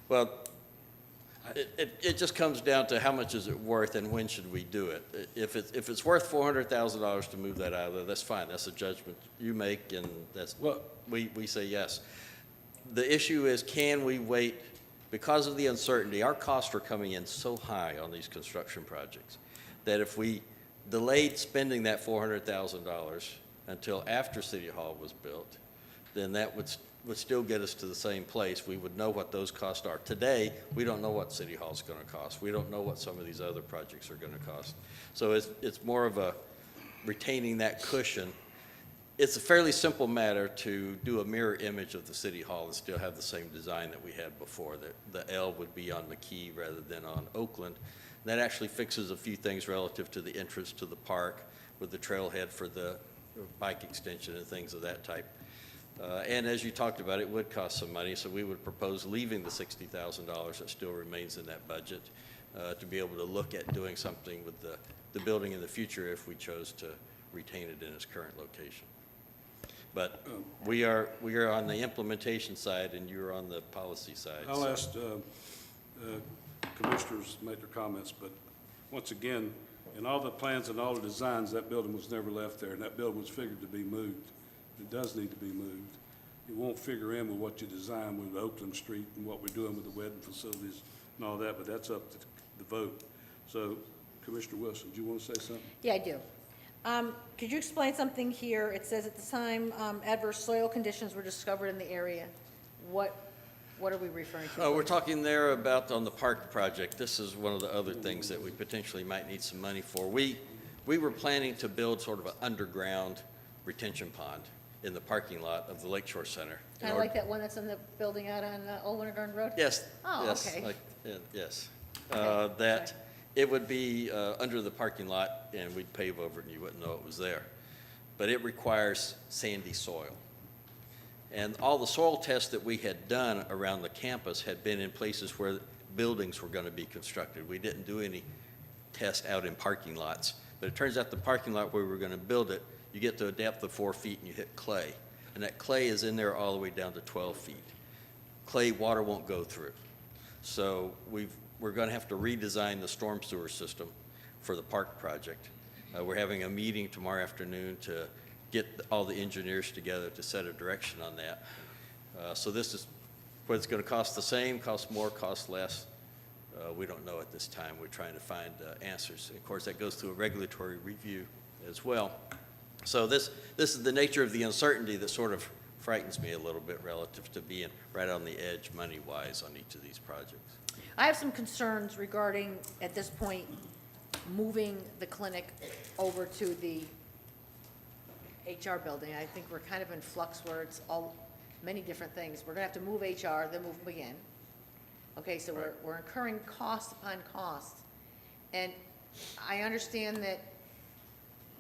Well, it just comes down to how much is it worth and when should we do it. If it's worth $400,000 to move that out of there, that's fine. That's a judgment you make, and
Well-
we say yes. The issue is, can we wait? Because of the uncertainty, our costs are coming in so high on these construction projects that if we delayed spending that $400,000 until after City Hall was built, then that would still get us to the same place. We would know what those costs are. Today, we don't know what City Hall's going to cost. We don't know what some of these other projects are going to cost. So it's more of a retaining that cushion. It's a fairly simple matter to do a mirror image of the City Hall and still have the same design that we had before. The L would be on McKee rather than on Oakland. That actually fixes a few things relative to the entrance to the park with the trailhead for the bike extension and things of that type. And as you talked about, it would cost some money, so we would propose leaving the $60,000 that still remains in that budget to be able to look at doing something with the building in the future if we chose to retain it in its current location. But we are on the implementation side, and you're on the policy side.
I'll ask commissioners to make their comments, but once again, in all the plans and all the designs, that building was never left there, and that building was figured to be moved. It does need to be moved. It won't figure in with what you designed with Oakland Street and what we're doing with the wedding facilities and all that, but that's up to the vote. So, Commissioner Wilson, do you want to say something?
Yeah, I do. Could you explain something here? It says at the time, adverse soil conditions were discovered in the area. What are we referring to?
We're talking there about on the park project. This is one of the other things that we potentially might need some money for. We were planning to build sort of an underground retention pond in the parking lot of the Lakeshore Center.
Kind of like that one that's in the building out on Old Winter Garden Road?
Yes.
Oh,
yes,
okay.
yes.
Okay,
That It would be under the parking lot, and we'd pave over it, and you wouldn't know it was there. But it requires sandy soil. And all the soil tests that we had done around the campus had been in places where buildings were going to be constructed. We didn't do any tests out in parking lots. But it turns out the parking lot where we were going to build it, you get to a depth of 4 feet and you hit clay. And that clay is in there all the way down to 12 feet. Clay, water won't go through. So we're going to have to redesign the storm sewer system for the park project. We're having a meeting tomorrow afternoon to get all the engineers together to set a direction on that. So this is whether it's going to cost the same, cost more, cost less. We don't know at this time. We're trying to find answers. And of course, that goes through a regulatory review as well. So this is the nature of the uncertainty that sort of frightens me a little bit relative to being right on the edge money-wise on each of these projects.
I have some concerns regarding, at this point, moving the clinic over to the HR building. I think we're kind of in flux where it's many different things. We're gonna have to move HR, then move them again. Okay, so we're incurring cost upon cost. And I understand that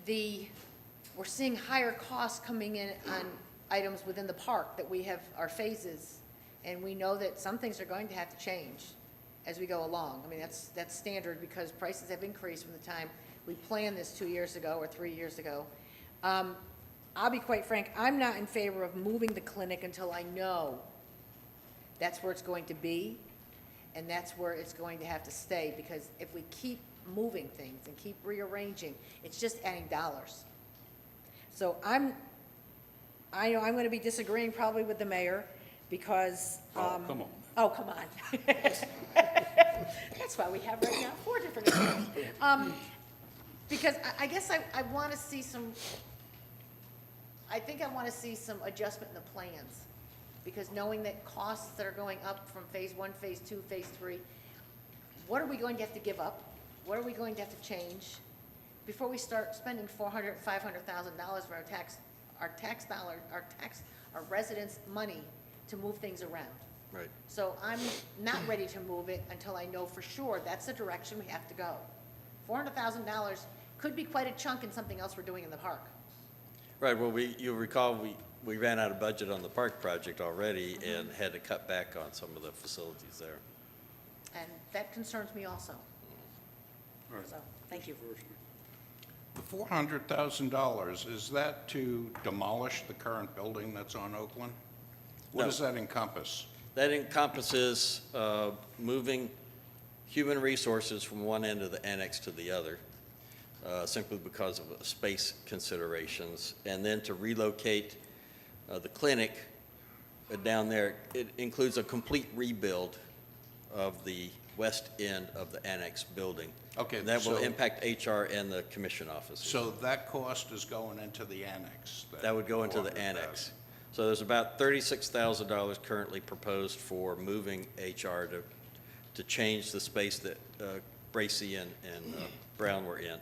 we're seeing higher costs coming in on items within the park, that we have our phases, and we know that some things are going to have to change as we go along. I mean, that's standard because prices have increased from the time we planned this 2 years ago or 3 years ago. I'll be quite frank, I'm not in favor of moving the clinic until I know that's where it's going to be, and that's where it's going to have to stay, because if we keep moving things and keep rearranging, it's just adding dollars. So I know I'm going to be disagreeing probably with the mayor, because.
Oh, come on.
Oh, come on. That's why we have right now 4 different opinions. Because I guess I want to see some, I think I want to see some adjustment in the plans. Because knowing that costs that are going up from phase 1, phase 2, phase 3, what are we going to have to give up? What are we going to have to change before we start spending $400,000, $500,000 of our residents' money to move things around?
Right.
So I'm not ready to move it until I know for sure that's the direction we have to go. $400,000 could be quite a chunk in something else we're doing in the park.
Right, well, you'll recall we ran out of budget on the park project already and had to cut back on some of the facilities there.
And that concerns me also.
All right.
So, thank you.
The $400,000, is that to demolish the current building that's on Oakland? What
No.
does that encompass?
That encompasses moving human resources from one end of the annex to the other, simply because of space considerations, and then to relocate the clinic down there. It includes a complete rebuild of the west end of the annex building.
Okay,
And that will
so-
impact HR and the commission office.
So that cost is going into the annex?
That would go into the
400,000.
annex. So there's about $36,000 currently proposed for moving HR to change the space that Bracy and Brown were in,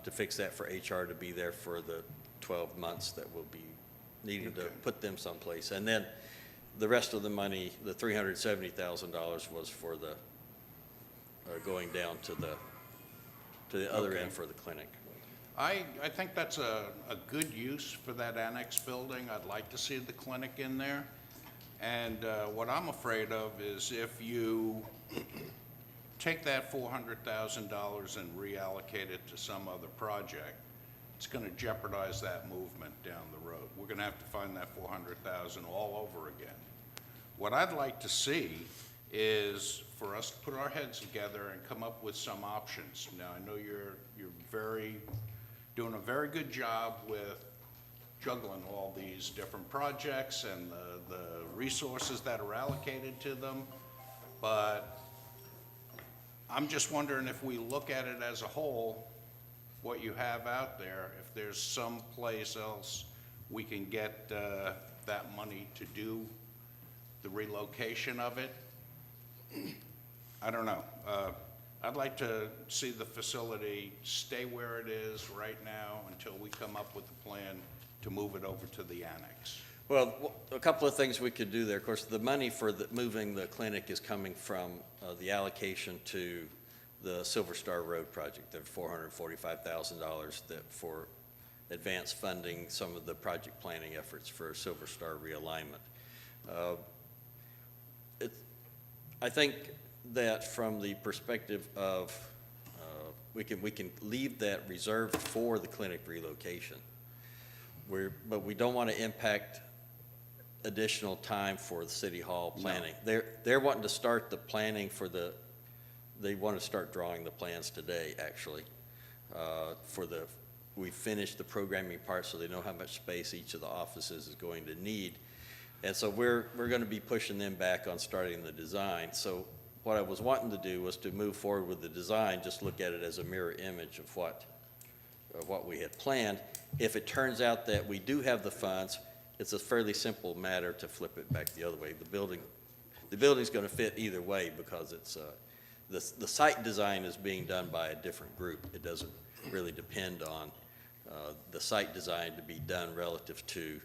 to fix that for HR to be there for the 12 months that will be needing to
Okay.
put them someplace. And then the rest of the money, the $370,000 was for the, going down to the other
Okay.
end for the clinic.
I think that's a good use for that annex building. I'd like to see the clinic in there. And what I'm afraid of is if you take that $400,000 and reallocate it to some other project, it's going to jeopardize that movement down the road. We're going to have to find that $400,000 all over again. What I'd like to see is for us to put our heads together and come up with some options. Now, I know you're doing a very good job with juggling all these different projects and the resources that are allocated to them, but I'm just wondering if we look at it as a whole, what you have out there, if there's some place else we can get that money to do the relocation of it. I don't know. I'd like to see the facility stay where it is right now until we come up with a plan to move it over to the annex.
Well, a couple of things we could do there. Of course, the money for moving the clinic is coming from the allocation to the Silver Star Road project, the $445,000 that for advanced funding some of the project planning efforts for Silver Star realignment. I think that from the perspective of, we can leave that reserved for the clinic relocation. But we don't want to impact additional time for the city hall planning.
No.
They're wanting to start the planning for they want to start drawing the plans today, actually. We finished the programming part so they know how much space each of the offices is going to need. And so we're going to be pushing them back on starting the design. So what I was wanting to do was to move forward with the design, just look at it as a mirror image of what we had planned. If it turns out that we do have the funds, it's a fairly simple matter to flip it back the other way. The building's going to fit either way because it's the site design is being done by a different group. It doesn't really depend on the site design to be done relative to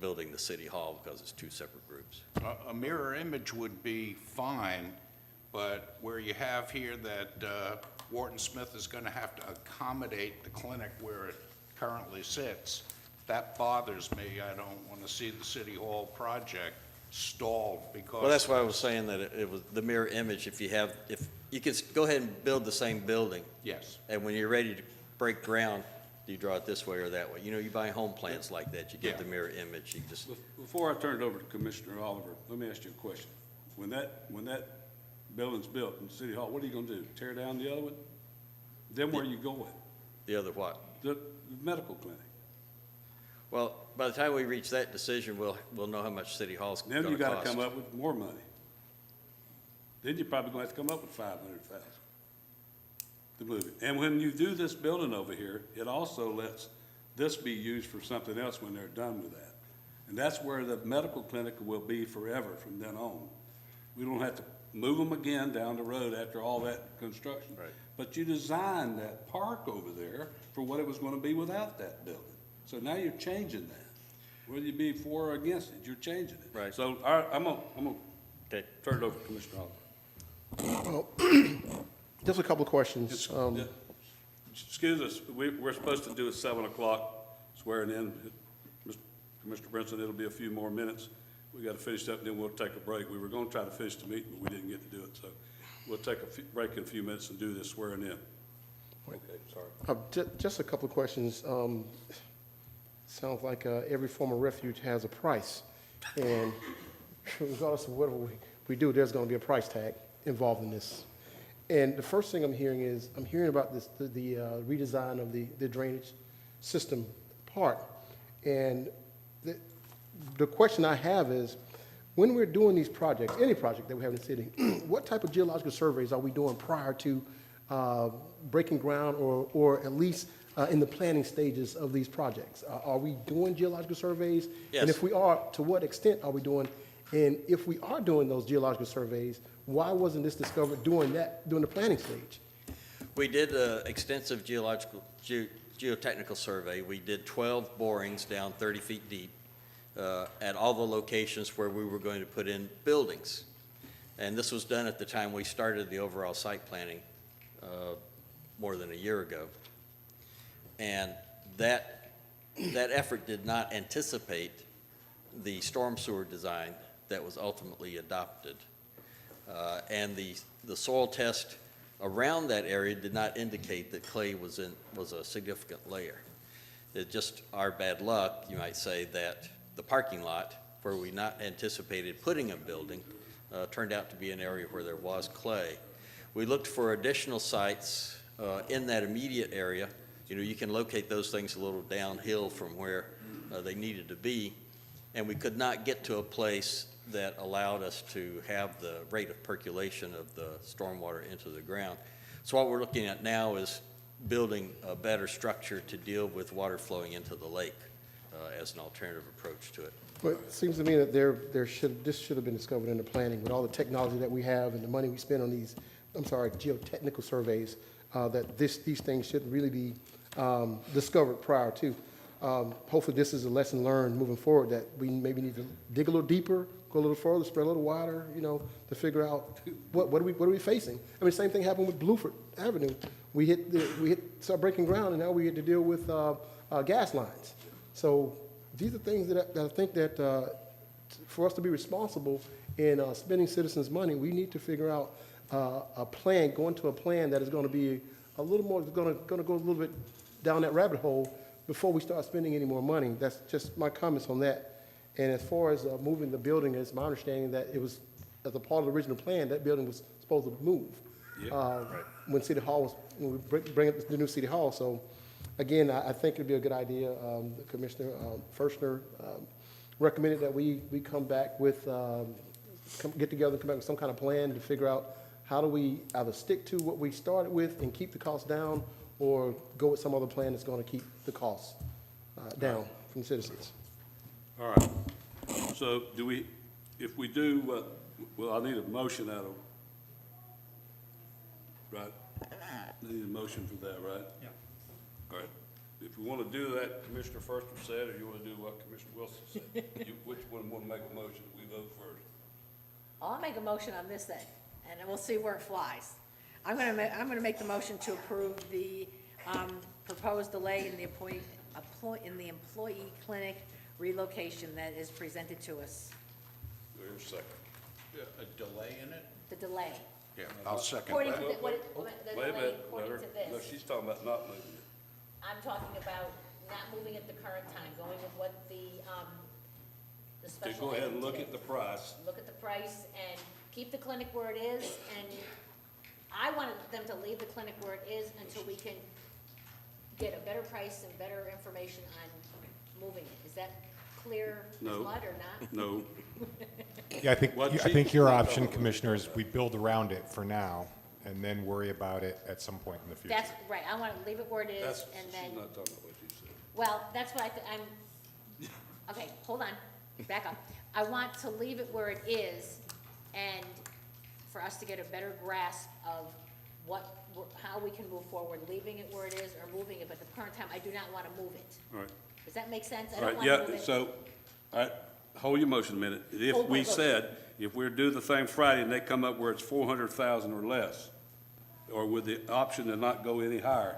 building the city hall because it's two separate groups.
A mirror image would be fine, but where you have here that Wharton Smith is going to have to accommodate the clinic where it currently sits, that bothers me. I don't want to see the city hall project stalled because.
Well, that's why I was saying that it was the mirror image. If you could go ahead and build the same building.
Yes.
And when you're ready to break ground, you draw it this way or that way. You know, you buy home plans like that, you get the mirror image, you just.
Before I turn it over to Commissioner Oliver, let me ask you a question. When that building's built in City Hall, what are you gonna do? Tear down the other one? Then where are you going?
The other what?
The medical clinic.
Well, by the time we reach that decision, we'll know how much City Hall's gonna
Then
cost.
you gotta come up with more money. Then you're probably gonna have to come up with $500,000 to move it. And when you do this building over here, it also lets this be used for something else when they're done with that. And that's where the medical clinic will be forever from then on. We don't have to move them again down the road after all that construction.
Right.
But you designed that park over there for what it was gonna be without that building. So now you're changing that. Whether you be for or against it, you're changing it.
Right.
So I'm gonna
Okay.
turn it over to Commissioner Oliver.
Well, just a couple of questions.
Excuse us, we're supposed to do a 7 o'clock swearing in. Mr. Brinson, it'll be a few more minutes. We got to finish up, and then we'll take a break. We were going to try to finish the meeting, but we didn't get to do it, so we'll take a break in a few minutes and do this swearing in. Okay, sorry.
Just a couple of questions. Sounds like every form of refuge has a price, and regardless of whatever we do, there's going to be a price tag involved in this. And the first thing I'm hearing about this, the redesign of the drainage system part. And the question I have is, when we're doing these projects, any project that we have in the city, what type of geological surveys are we doing prior to breaking ground or at least in the planning stages of these projects? Are we doing geological surveys?
Yes.
And if we are, to what extent are we doing? And if we are doing those geological surveys, why wasn't this discovered during the planning stage?
We did an extensive geotechnical survey. We did 12 borings down 30 feet deep at all the locations where we were going to put in buildings. And this was done at the time we started the overall site planning more than a year ago. And that effort did not anticipate the storm sewer design that was ultimately adopted. And the soil test around that area did not indicate that clay was a significant layer. It's just our bad luck, you might say, that the parking lot, where we not anticipated putting a building, turned out to be an area where there was clay. We looked for additional sites in that immediate area. You know, you can locate those things a little downhill from where they needed to be, and we could not get to a place that allowed us to have the rate of percolation of the stormwater into the ground. So what we're looking at now is building a better structure to deal with water flowing into the lake as an alternative approach to it.
But it seems to me that this should have been discovered in the planning with all the technology that we have and the money we spend on these, geotechnical surveys, that these things should really be discovered prior to. Hopefully this is a lesson learned moving forward, that we maybe need to dig a little deeper, go a little further, spread a little wider, you know, to figure out what are we facing? I mean, same thing happened with Bluford Avenue. We started breaking ground, and now we had to deal with gas lines. So these are things that I think that for us to be responsible in spending citizens' money, we need to figure out a plan, go into a plan that is going to be a little more, going to go a little bit down that rabbit hole before we start spending any more money. That's just my comments on that. And as far as moving the building, it's my understanding that it was, as a part of the original plan, that building was supposed to move. When City Hall was, when we bring up the new City Hall. So again, I think it'd be a good idea. Commissioner Fershner recommended that we come back with, get together and come back with some kind of plan to figure out how do we either stick to what we started with and keep the costs down, or go with some other plan that's going to keep the costs down from citizens.
All right. So do we, if we do, well, I need a motion out of, right? I need a motion for that, right?
Yeah.
All right. If we want to do that, Commissioner First said, or you want to do what Commissioner Wilson said? Which one want to make a motion? We vote first.
I'll make a motion on this thing, and then we'll see where it flies. I'm gonna make the motion to approve the proposed delay in the employee clinic relocation that is presented to us.
Here's a second.
A delay in it?
The delay.
Yeah, I'll second
According
that.
to the
Wait a
delay,
minute.
according to
No,
this.
she's talking about not moving it.
I'm talking about not moving at the current time, going with what the
To
special.
go ahead and
ed
look
did.
at the price.
Look at the price and keep the clinic where it is, and I wanted them to leave the clinic where it is until we can get a better price and better information on moving it. Is that clear as
No.
mud or not?
No.
Yeah, I think your
What
option,
she-
Commissioner, is we build around it for now, and then worry about it at some point in the future.
That's right, I want to leave it where it is,
That's,
and
she's
then,
not talking about what you said.
well, that's what I'm, okay, hold on, back up. I want to leave it where it is, and for us to get a better grasp of how we can move forward, leaving it where it is or moving it, but at the current time, I do not want to move it.
All right.
Does that make sense? I
All
don't
right,
want to move
yeah,
it.
so, all right, hold your motion a minute. If
Hold my
we
motion.
said, if we're do the thing Friday and they come up where it's 400,000 or less, or with the option to not go any higher,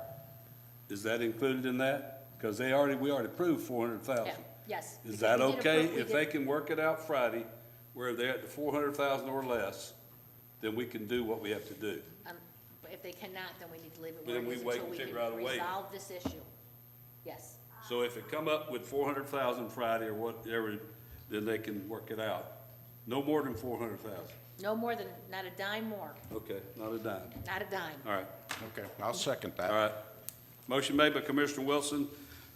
is that included in that? Because we already approved 400,000.
Yeah, yes.
Is
because
that
we did
okay?
approve- we
If
did-
they can work it out Friday, where they're at the 400,000 or less, then we can do what we have to do.
But if they cannot, then we need to leave it
Then
where it
we
is
wait
until
and
we
figure out a
can
way.
resolve this issue. Yes.
So if it come up with 400,000 Friday or whatever, then they can work it out. No more than 400,000.
No more than, not a dime more,
Okay, not a dime.
not a dime.
All right.
Okay, I'll second that.
All right. Motion made by Commissioner Wilson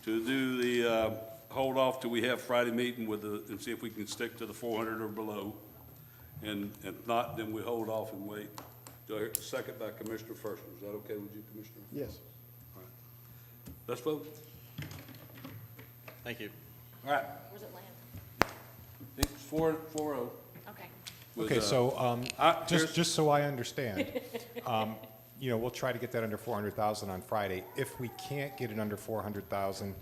to do the, hold off till we have Friday meeting with and see if we can stick to the 400 or below. And if not, then we hold off and wait. Do I hear a second by Commissioner Fershner? Is that okay with you, Commissioner?
Yes.
All right. Let's vote.
Thank you.
Where's it land?
It's 4-0.
Okay.
with,
Okay, so,
here's-
just so I understand, we'll try to get that under 400,000 on Friday. If we can't get it under 400,000,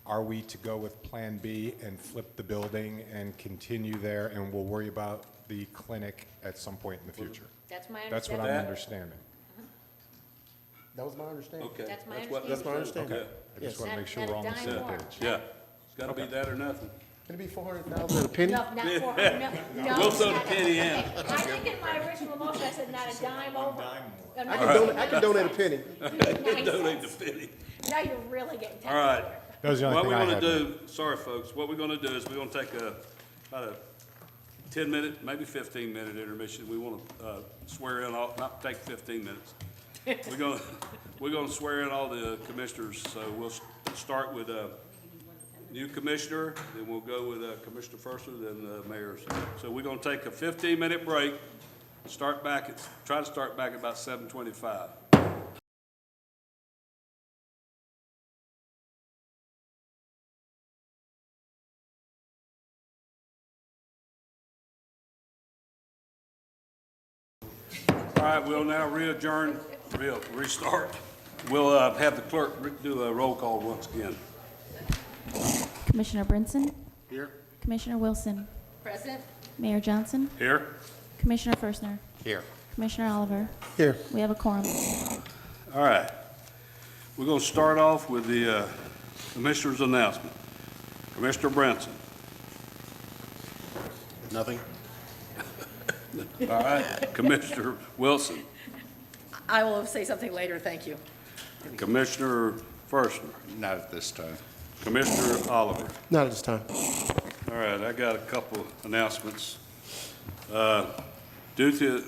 are we to go with Plan B and flip the building and continue there, and we'll worry about the clinic at some point in the future?
That's my
That's what
understanding.
I'm understanding.
That was my understanding.
Okay.
That's my
what-
That's my understanding.
Okay.
I just
Yes.
want to make sure
Not a
we're on the
dime
same
more.
page.
Yeah, it's gotta be that or nothing.
Can it be 400,000 and a penny?
No, not 400, no.
We'll throw the
not-
penny in.
okay, I think in my original motion, I said not a dime over.
I can donate a penny.
Donate the penny.
Now you're really getting
All right.
technical.
That was the only
What
thing
we're
I
gonna
had.
do, sorry, folks, what we're gonna do is we're gonna take about a 10-minute, maybe 15-minute intermission. We wanna, swear in all, not take 15 minutes. We're gonna swear in all the commissioners, so we'll start with, new commissioner, then we'll go with, Commissioner Firster, then the mayors. So we're gonna take a 15-minute break, try to start back at about 7:25. All right, we'll now restart. We'll have the clerk do a roll call once again.
Commissioner Brinson?
Here?
Commissioner Wilson?
Present?
Mayor Johnson,
Here?
Commissioner Furstner,
Here.
Commissioner Oliver.
Here.
We have a quorum.
All right. We're going to start off with the Commissioner's announcement. Commissioner Branson.
Nothing.
All right. Commissioner Wilson.
I will say something later, thank you.
Commissioner Furstner.
Not at this time.
Commissioner Oliver.
Not at this time.
All right, I got a couple announcements. Due to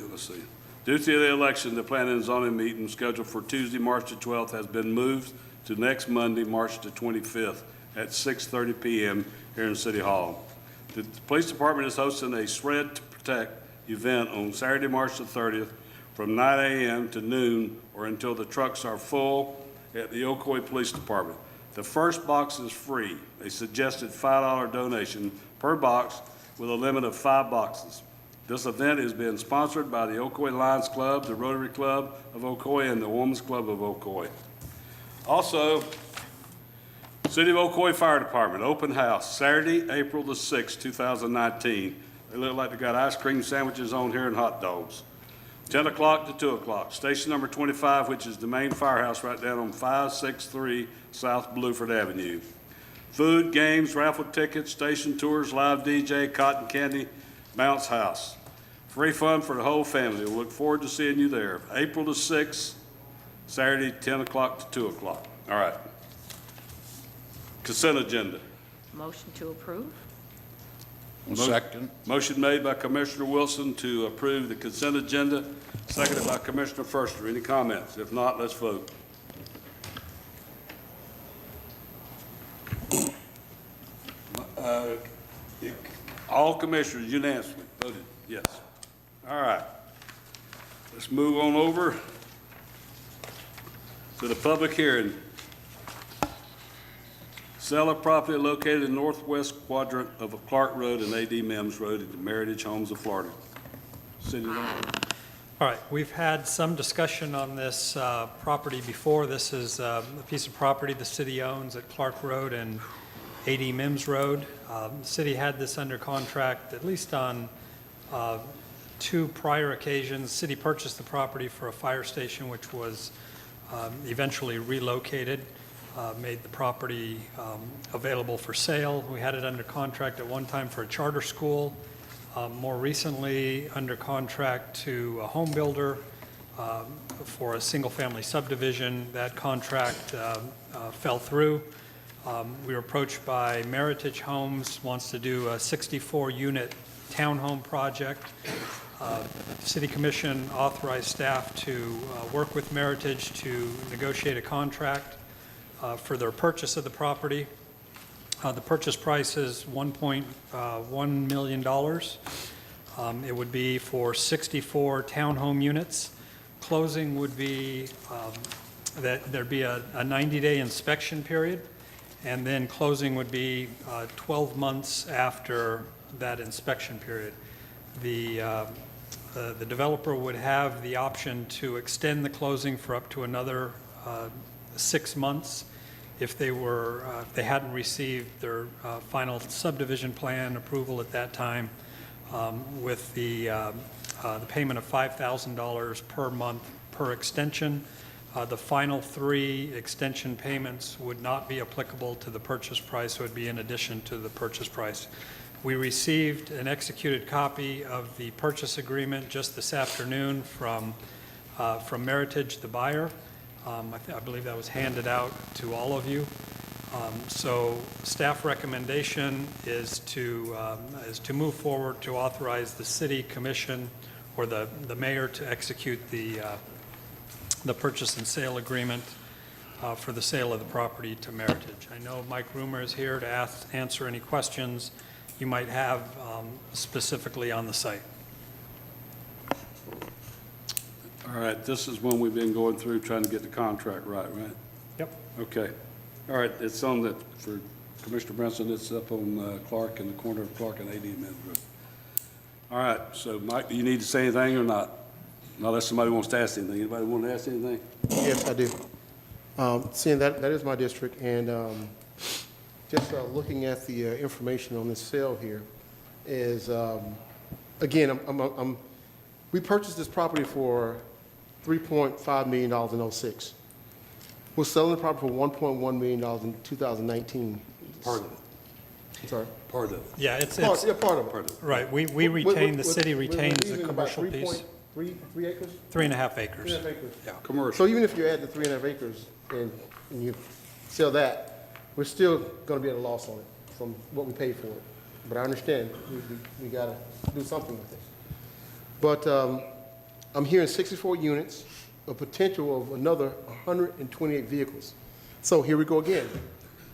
the election, the planning and zoning meeting scheduled for Tuesday, March the 12th has been moved to next Monday, March the 25th at 6:30 p.m. here in City Hall. The police department is hosting a Shred to Protect event on Saturday, March the 30th from 9 a.m. to noon or until the trucks are full at the Ocoee Police Department. The first box is free, a suggested $5 donation per box with a limit of 5 boxes. This event is being sponsored by the Ocoee Lions Club, the Rotary Club of Ocoee, and the Women's Club of Ocoee. Also, City of Ocoee Fire Department, open house, Saturday, April the 6th, 2019. They look like they got ice cream sandwiches on here and hot dogs. 10 o'clock to 2 o'clock. Station number 25, which is the main firehouse right down on 563 South Bluford Avenue. Food, games, raffle tickets, station tours, live DJ, cotton candy, bounce house. Free fun for the whole family. We look forward to seeing you there. April the 6th, Saturday, 10 o'clock to 2 o'clock. All right. Consent agenda.
Motion to approve?
Second.
Motion made by Commissioner Wilson to approve the consent agenda, seconded by Commissioner Furster. Any comments? If not, let's vote. All commissioners unanimously voted yes. All right. Let's move on over to the public hearing. Sale of property located in northwest quadrant of Clark Road and A.D. Mims Road at the Meritage Homes of Florida. City Manager.
All right, we've had some discussion on this property before. This is a piece of property the city owns at Clark Road and A.D. Mims Road. The city had this under contract at least on 2 prior occasions. The city purchased the property for a fire station, which was eventually relocated, made the property available for sale. We had it under contract at one time for a charter school. More recently, under contract to a home builder for a single-family subdivision. That contract fell through. We were approached by Meritage Homes, wants to do a 64-unit townhome project. City Commission authorized staff to work with Meritage to negotiate a contract for their purchase of the property. The purchase price is $1.1 million. It would be for 64 townhome units. Closing would be that there'd be a 90-day inspection period, and then closing would be 12 months after that inspection period. The developer would have the option to extend the closing for up to another 6 months if they hadn't received their final subdivision plan approval at that time, with the payment of $5,000 per month per extension. The final 3 extension payments would not be applicable to the purchase price, so it would be in addition to the purchase price. We received an executed copy of the purchase agreement just this afternoon from Meritage, the buyer. I believe that was handed out to all of you. So staff recommendation is to move forward to authorize the city commission or the mayor to execute the purchase and sale agreement for the sale of the property to Meritage. I know Mike Roomer is here to answer any questions you might have specifically on the site.
All right, this is one we've been going through trying to get the contract right?
Yep.
Okay. All right, it's on the, for Commissioner Branson, it's up on Clark, in the corner of Clark and A.D. Mims Road. All right, so Mike, do you need to say anything or not? Unless somebody wants to ask anything. Anybody want to ask anything?
Yes, I do. Seeing that is my district, and just looking at the information on this sale here is again, we purchased this property for $3.5 million in '06. We're selling the property for $1.1 million in 2019.
Part of it,
I'm sorry.
part of it.
Yeah, it's,
Part of it.
Part of it.
right, we retain, the city
We're
retains the
using about
commercial piece,
3 acres?
3.5 acres.
3.5 acres.
Commercial.
So even if you add the 3.5 acres and you sell that, we're still gonna be at a loss on it from what we paid for it. But I understand, we gotta do something with it. But, I'm hearing 64 units, a potential of another 128 vehicles. So here we go again.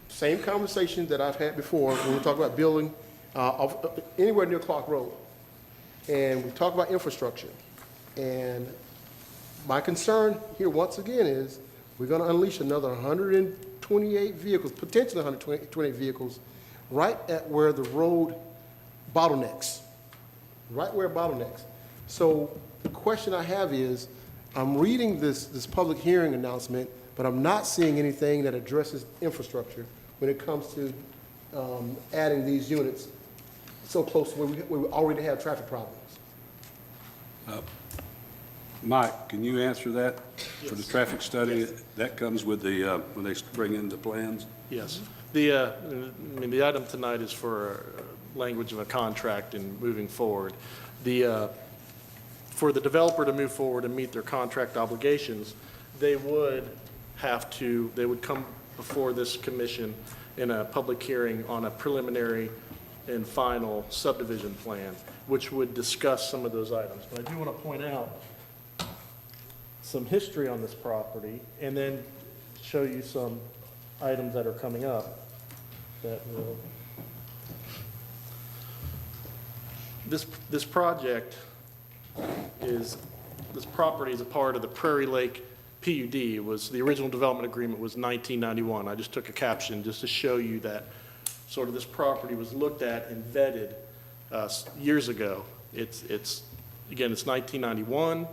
Same conversation that I've had before when we talk about building, anywhere near Clark Road. And we talk about infrastructure. And my concern here, once again, is we're gonna unleash another 128 vehicles, potentially 128 vehicles, right at where the road bottlenecks, right where it bottlenecks. So the question I have is, I'm reading this public hearing announcement, but I'm not seeing anything that addresses infrastructure when it comes to adding these units so close to where we already have traffic problems.
Mike, can you answer that for the traffic study? That comes with the, when they bring in the plans?
Yes. I mean, the item tonight is for language of a contract and moving forward. For the developer to move forward and meet their contract obligations, they would come before this commission in a public hearing on a preliminary and final subdivision plan, which would discuss some of those items. But I do want to point out some history on this property and then show you some items that are coming up that will. This project this property is a part of the Prairie Lake PUD. The original development agreement was 1991. I just took a caption just to show you that sort of this property was looked at and vetted years ago. It's 1991.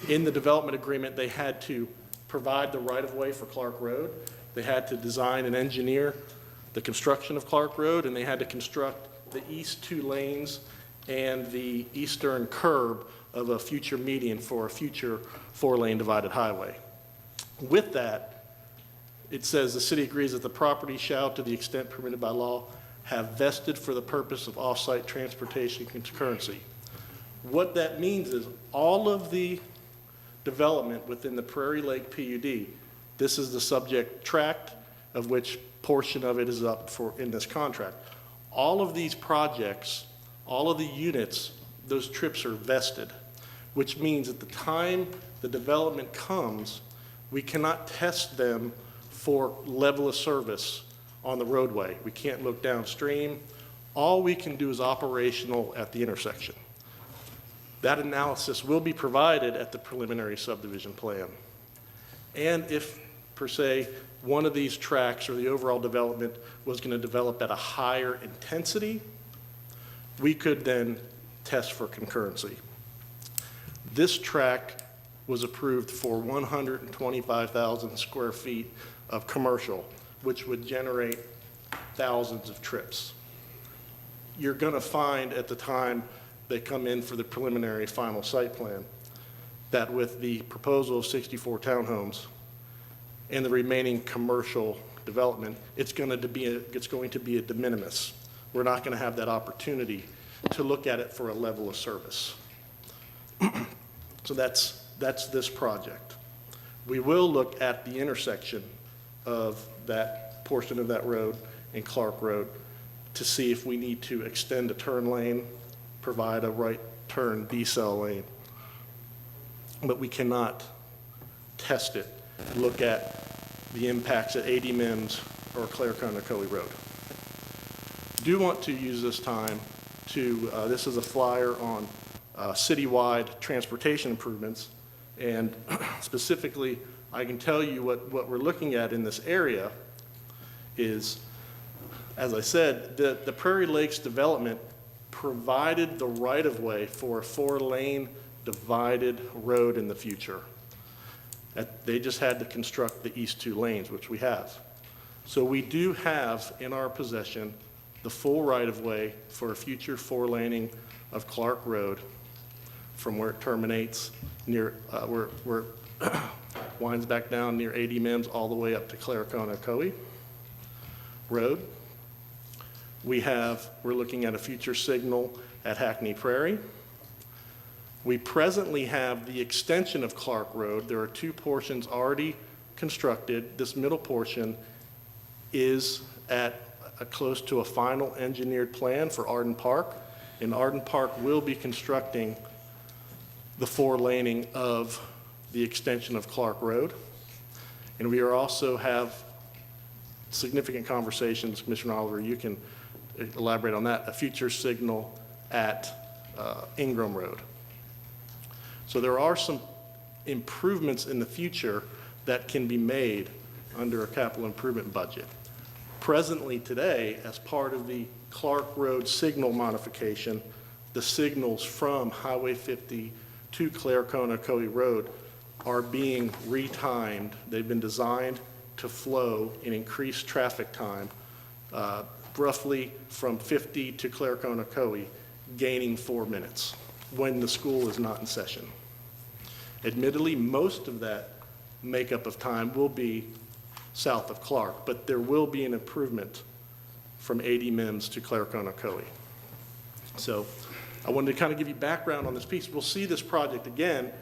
In the development agreement, they had to provide the right-of-way for Clark Road. They had to design and engineer the construction of Clark Road, and they had to construct the east 2 lanes and the eastern curb of a future median for a future 4-lane divided highway. With that, it says the city agrees that the property shall, to the extent permitted by law, have vested for the purpose of off-site transportation concurrency. What that means is all of the development within the Prairie Lake PUD, this is the subject tract of which portion of it is up for in this contract. All of these projects, all of the units, those trips are vested, which means at the time the development comes, we cannot test them for level of service on the roadway. We can't look downstream. All we can do is operational at the intersection. That analysis will be provided at the preliminary subdivision plan. And if, per se, one of these tracks or the overall development was going to develop at a higher intensity, we could then test for concurrency. This track was approved for 125,000 square feet of commercial, which would generate thousands of trips. You're going to find at the time they come in for the preliminary final site plan that with the proposal of 64 townhomes and the remaining commercial development, it's going to be a de minimis. We're not going to have that opportunity to look at it for a level of service. So that's this project. We will look at the intersection of that portion of that road and Clark Road to see if we need to extend a turn lane, provide a right turn decel lane. But we cannot test it, look at the impacts at 80 Mims or Clarecone or Ocoee Road. Do want to use this time to, this is a flyer on citywide transportation improvements, and specifically, I can tell you what we're looking at in this area is, as I said, the Prairie Lakes development provided the right-of-way for a 4-lane divided road in the future. They just had to construct the east 2 lanes, which we have. So we do have in our possession the full right-of-way for a future four-laning of Clark Road from where it terminates near, where it winds back down near 80 Mims all the way up to Claricona Ocoee Road. We're looking at a future signal at Hackney Prairie. We presently have the extension of Clark Road. There are two portions already constructed. This middle portion is at close to a final engineered plan for Arden Park, and Arden Park will be constructing the four-laning of the extension of Clark Road. And we are also have significant conversations, Commissioner Oliver, you can elaborate on that, a future signal at Ingram Road. So there are some improvements in the future that can be made under a capital improvement budget. Presently today, as part of the Clark Road signal modification, the signals from Highway 50 to Claricona Ocoee Road are being retimed. They've been designed to flow in increased traffic time, roughly from 50 to Claricona Ocoee, gaining 4 minutes when the school is not in session. Admittedly, most of that makeup of time will be south of Clark, but there will be an improvement from 80 Mims to Claricona Ocoee. So I wanted to kind of give you background on this piece. We'll see this project again,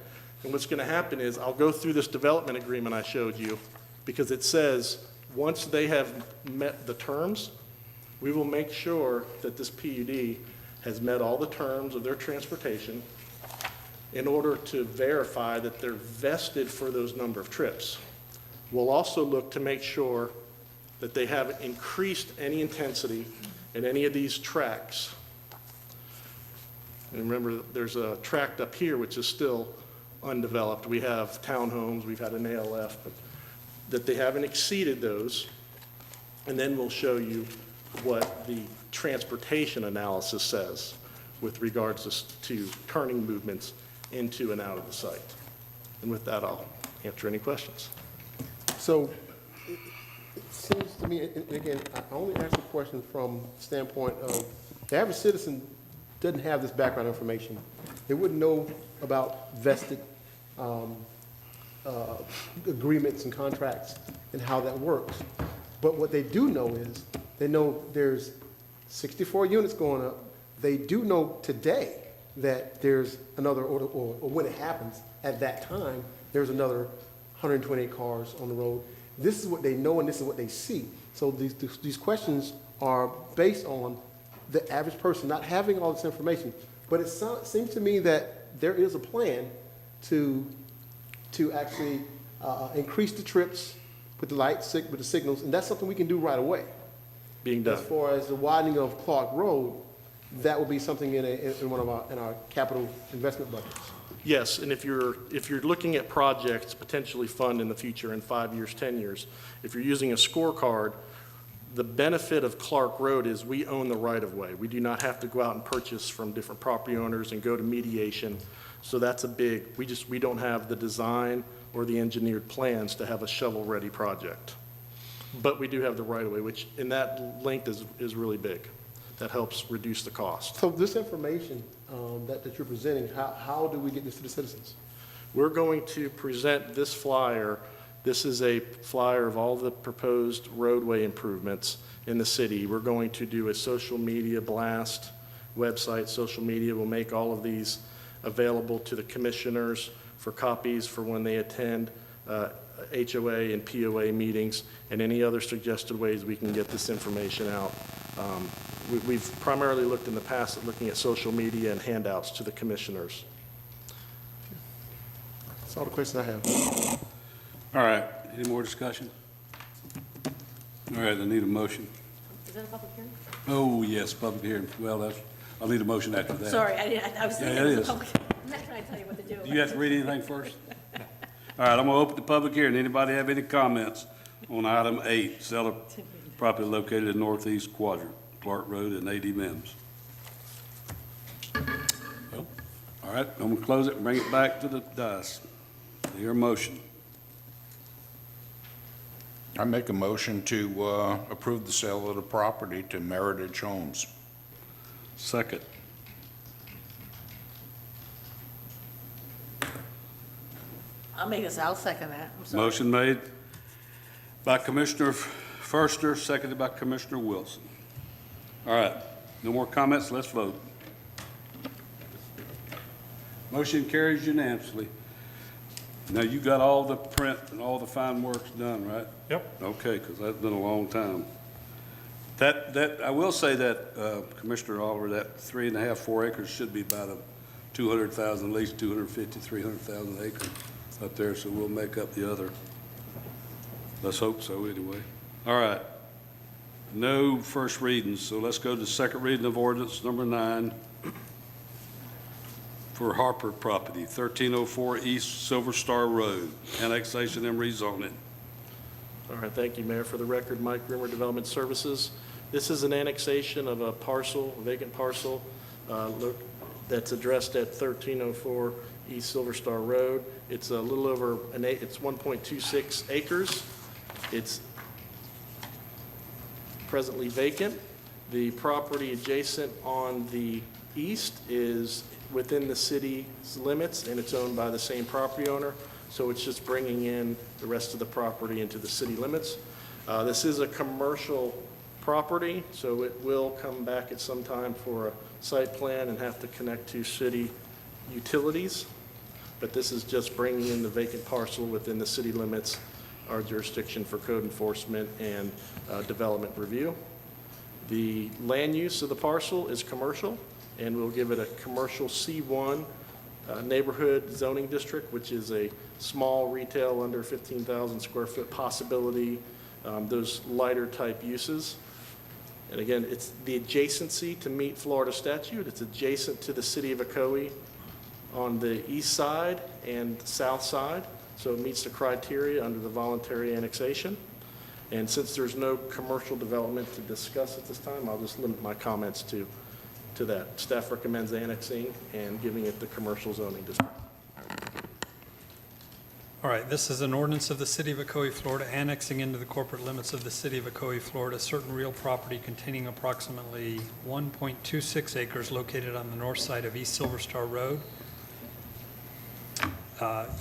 and what's going to happen is I'll go through this development agreement I showed you, because it says once they have met the terms, we will make sure that this PUD has met all the terms of their transportation in order to verify that they're vested for those number of trips. We'll also look to make sure that they haven't increased any intensity in any of these tracks. And remember, there's a tract up here which is still undeveloped. We have townhomes, we've had an ALF, but that they haven't exceeded those. And then we'll show you what the transportation analysis says with regards to turning movements into and out of the site. And with that, I'll answer any questions.
So it seems to me, and again, I only ask a question from the standpoint of the average citizen doesn't have this background information. They wouldn't know about vested agreements and contracts and how that works. But what they do know is, they know there's 64 units going up. They do know today that there's another, or when it happens, at that time, there's another 128 cars on the road. This is what they know and this is what they see. So these questions are based on the average person not having all this information. But it seems to me that there is a plan to actually increase the trips with the lights, with the signals, and that's something we can do right away.
Being done.
As far as the widening of Clark Road, that will be something in our capital investment budgets.
Yes, and if you're looking at projects potentially fund in the future in 5 years, 10 years, if you're using a scorecard, the benefit of Clark Road is we own the right-of-way. We do not have to go out and purchase from different property owners and go to mediation. So that's a big, we don't have the design or the engineered plans to have a shovel-ready project. But we do have the right-of-way, which in that length is really big. That helps reduce the cost.
So this information that you're presenting, how do we get this to the citizens?
We're going to present this flyer. This is a flyer of all the proposed roadway improvements in the city. We're going to do a social media blast, website, social media. We'll make all of these available to the commissioners for copies for when they attend HOA and POA meetings, and any other suggested ways we can get this information out. We've primarily looked in the past at looking at social media and handouts to the commissioners.
That's all the questions I have.
All right, any more discussion? All right, I need a motion.
Is that a public hearing?
Oh, yes, public hearing. Well, I'll need a motion after that.
Sorry, I was thinking
Yeah,
it
it
was
is.
a public. I'm not trying to tell you what to do.
Do you have to read anything first? All right, I'm gonna open the public hearing. Anybody have any comments on item 8, sell of property located in the northeast quadrant, Clark Road and 80 Mims? Well, all right, I'm gonna close it and bring it back to the dais. Your motion.
I make a motion to approve the sale of the property to Meritage Homes.
Second.
I'll second that, I'm sorry.
Motion made by Commissioner Forster, seconded by Commissioner Wilson. All right, no more comments, let's vote. Motion carries unanimously. Now, you got all the print and all the fine works done, right?
Yep.
Okay, because that's been a long time. I will say that, Commissioner Oliver, that 3.5, 4 acres should be about a 200,000, at least 250, 300,000 acre up there, so we'll make up the other. Let's hope so, anyway. All right. No first readings, so let's go to second reading of ordinance number 9 for Harper property, 1304 East Silver Star Road, annexation and rezoning.
All right, thank you, Mayor. For the record, Mike Rimmer, Development Services. This is an annexation of a parcel, a vacant parcel, that's addressed at 1304 East Silver Star Road. It's a little over it's 1.26 acres. It's presently vacant. The property adjacent on the east is within the city's limits, and it's owned by the same property owner. So it's just bringing in the rest of the property into the city limits. This is a commercial property, so it will come back at some time for a site plan and have to connect to city utilities. But this is just bringing in the vacant parcel within the city limits, our jurisdiction for code enforcement and development review. The land use of the parcel is commercial, and we'll give it a commercial C1 neighborhood zoning district, which is a small retail under 15,000 square foot possibility, those lighter type uses. And again, it's the adjacency to meet Florida statute. It's adjacent to the city of Ocoee on the east side and south side, so it meets the criteria under the voluntary annexation. And since there's no commercial development to discuss at this time, I'll just limit my comments to that. Staff recommends annexing and giving it the commercial zoning district.
All right, this is an ordinance of the City of Ocoee, Florida, annexing into the corporate limits of the City of Ocoee, Florida, certain real property containing approximately 1.26 acres located on the north side of East Silver Star Road,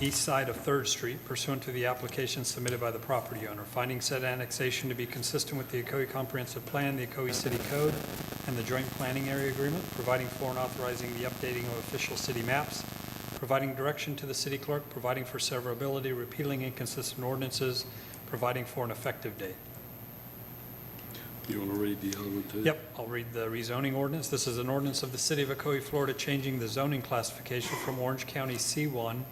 east side of 3rd Street, pursuant to the application submitted by the property owner, finding said annexation to be consistent with the Ocoee Comprehensive Plan, the Ocoee City Code, and the Joint Planning Area Agreement, providing for and authorizing the updating of official city maps, providing direction to the city clerk, providing for severability, repealing inconsistent ordinances, providing for an effective date.
You want to read the other one too?
Yep, I'll read the rezoning ordinance. This is an ordinance of the City of Ocoee, Florida, changing the zoning classification from Orange County C1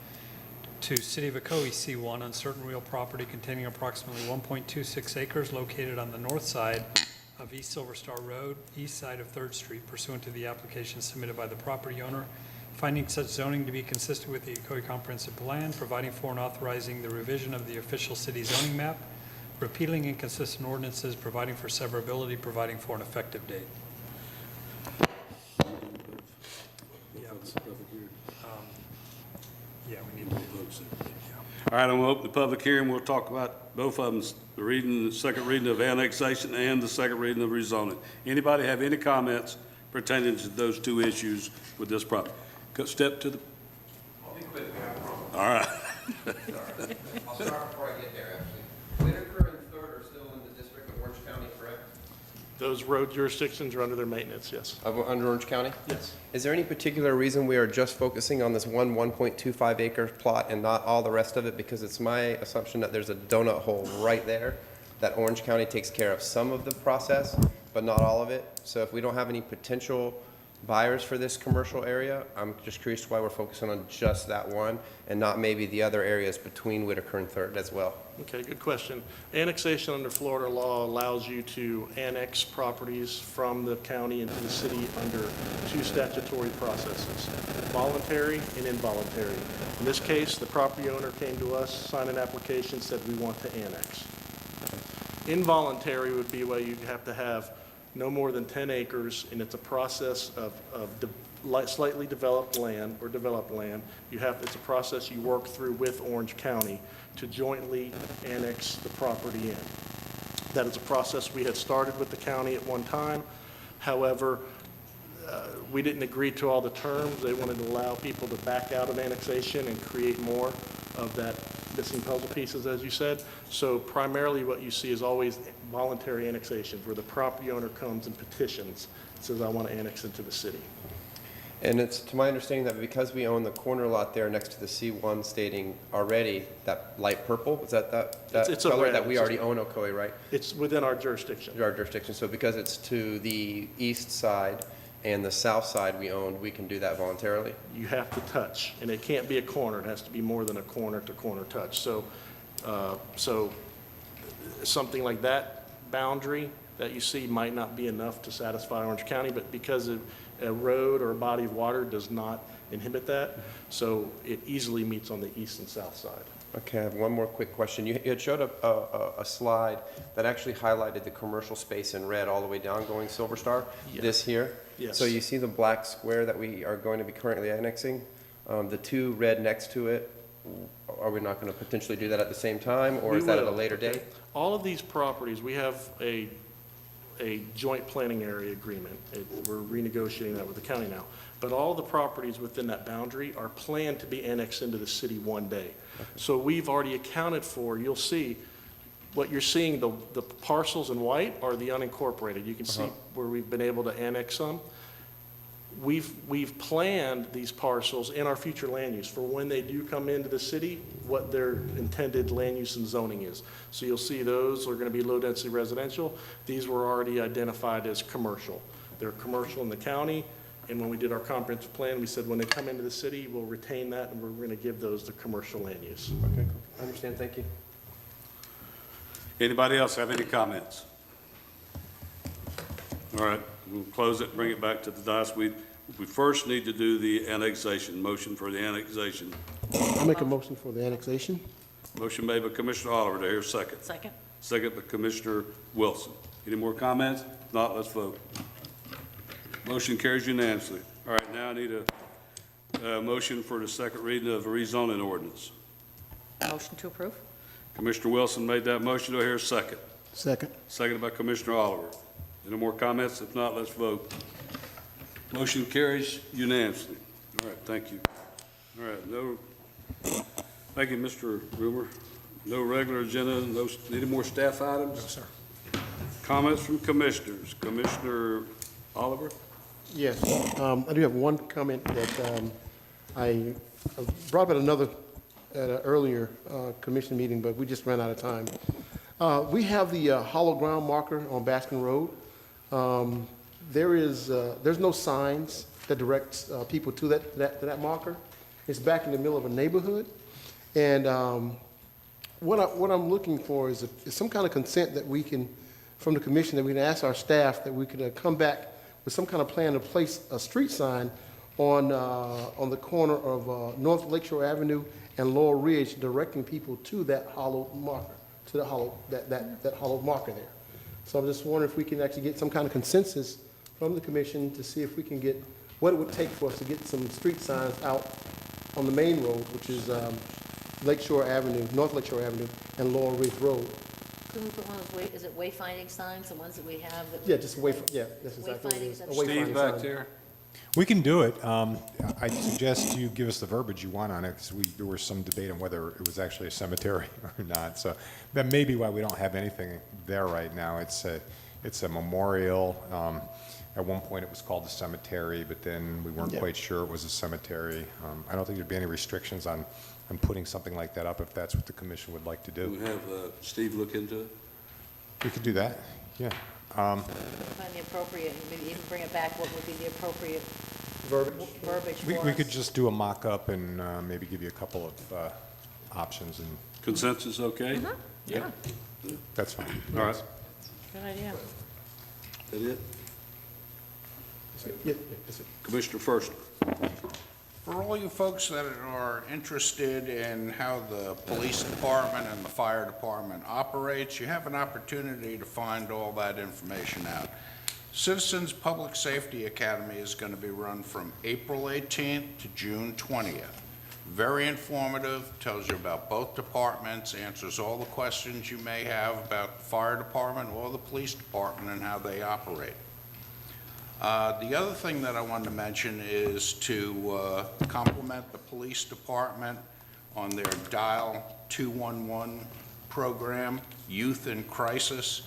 to City of Ocoee C1 on certain real property containing approximately 1.26 acres located on the north side of East Silver Star Road, east side of 3rd Street, pursuant to the application submitted by the property owner, finding such zoning to be consistent with the Ocoee Comprehensive Plan, providing for and authorizing the revision of the official city zoning map, repealing inconsistent ordinances, providing for severability, providing for an effective date. Yeah, we need to
All right, I'm going to open the public hearing. We'll talk about both of them, the second reading of annexation and the second reading of rezoning. Anybody have any comments pertaining to those two issues with this property? Step to the...
I'll be quick, Mayor, I promise.
All right.
I'll start before I get there, actually. Whitaker and Third are still in the district of Orange County, correct?
Those road jurisdictions are under their maintenance, yes.
Under Orange County?
Yes.
Is there any particular reason we are just focusing on this 1.25 acre plot and not all the rest of it? Because it's my assumption that there's a donut hole right there, that Orange County takes care of some of the process, but not all of it. So if we don't have any potential buyers for this commercial area, I'm just curious why we're focusing on just that one and not maybe the other areas between Whitaker and Third as well.
Okay, good question. Annexation under Florida law allows you to annex properties from the county into the city under two statutory processes, voluntary and involuntary. In this case, the property owner came to us, signed an application, said we want to annex. Involuntary would be where you'd have to have no more than 10 acres, and it's a process of slightly developed land or developed land. It's a process you work through with Orange County to jointly annex the property in. That is a process we had started with the county at one time. However, we didn't agree to all the terms. They wanted to allow people to back out of annexation and create more of that missing puzzle pieces, as you said. So primarily what you see is always voluntary annexations, where the property owner comes and petitions, says, I want to annex into the city.
And it's to my understanding that because we own the corner lot there next to the C1 stating already, that light purple, is that
It's a
color
red.
that we already own Ocoee, right?
It's within our jurisdiction.
Our jurisdiction, so because it's to the east side and the south side we own, we can do that voluntarily?
You have to touch, and it can't be a corner. It has to be more than a corner-to-corner touch. So something like that boundary that you see might not be enough to satisfy Orange County, but because a road or a body of water does not inhibit that, so it easily meets on the east and south side.
Okay, I have one more quick question. You had showed a slide that actually highlighted the commercial space in red all the way down going Silver Star,
Yes.
this here?
Yes.
So you see the black square that we are going to be currently annexing? The two red next to it, are we not going to potentially do that at the same time, or
We
is that at a
will,
later
okay?
date?
All of these properties, we have a joint planning area agreement. We're renegotiating that with the county now. But all the properties within that boundary are planned to be annexed into the city one day. So we've already accounted for, you'll see, what you're seeing, the parcels in white are the unincorporated. You can see where we've been able to annex some. We've planned these parcels in our future land use for when they do come into the city, what their intended land use and zoning is. So you'll see those are going to be low-density residential. These were already identified as commercial. They're commercial in the county, and when we did our comprehensive plan, we said when they come into the city, we'll retain that, and we're going to give those the commercial land use.
Okay, cool. I understand, thank you.
Anybody else have any comments? All right, we'll close it, bring it back to the dais. We first need to do the annexation, motion for the annexation.
I'll make a motion for the annexation.
Motion made by Commissioner Oliver, do I hear a second?
Second.
Second by Commissioner Wilson. Any more comments? If not, let's vote. Motion carries unanimously. All right, now I need a motion for the second reading of a rezoning ordinance.
Motion to approve?
Commissioner Wilson made that motion, do I hear a second?
Second.
Seconded by Commissioner Oliver. Any more comments? If not, let's vote. Motion carries unanimously. All right, thank you. All right, thank you, Mr. Rumer. No regular agenda, any more staff items? No, sir. Comments from commissioners. Commissioner Oliver?
Yes, I do have one comment that I brought up at an earlier commission meeting, but we just ran out of time. We have the hollow ground marker on Baskin Road. There's no signs that directs people to that marker. It's back in the middle of a neighborhood, and what I'm looking for is some kind of consent that we can, from the commission, that we can ask our staff that we could come back with some kind of plan to place a street sign on the corner of North Lakeshore Avenue and Laurel Ridge, directing people to that hollow marker, to the hollow that hollow marker there. So I'm just wondering if we can actually get some kind of consensus from the commission to see if we can get what it would take for us to get some street signs out on the main road, which is Lakeshore Avenue, North Lakeshore Avenue, and Laurel Ridge Road.
Couldn't we put one of those, is it wayfinding signs, the ones that we have?
Yeah, just away from, yeah, that's exactly what it is.
Wayfinding,
A wayfinding
Steve back
sign.
there?
We can do it. I suggest you give us the verbiage you want on it, because there was some debate on whether it was actually a cemetery or not. So that may be why we don't have anything there right now. It's a memorial. At one point, it was called a cemetery, but then we weren't quite sure it was a cemetery. I don't think there'd be any restrictions on putting something like that up if that's what the commission would like to do.
We have Steve look into it.
We could do that, yeah.
Find the appropriate, maybe even bring it back, what would be the appropriate verbiage for
We
us?
could just do a mock-up and maybe give you a couple of options, and
Consensus, okay?
Yeah,
that's fine.
All right.
good idea.
That it?
Yeah, that's it.
Commissioner First.
For all you folks that are interested in how the police department and the fire department operates, you have an opportunity to find all that information out. Citizens Public Safety Academy is going to be run from April 18th to June 20th. Very informative, tells you about both departments, answers all the questions you may have about the fire department or the police department and how they operate. The other thing that I wanted to mention is to compliment the police department on their Dial 211 program, Youth in Crisis.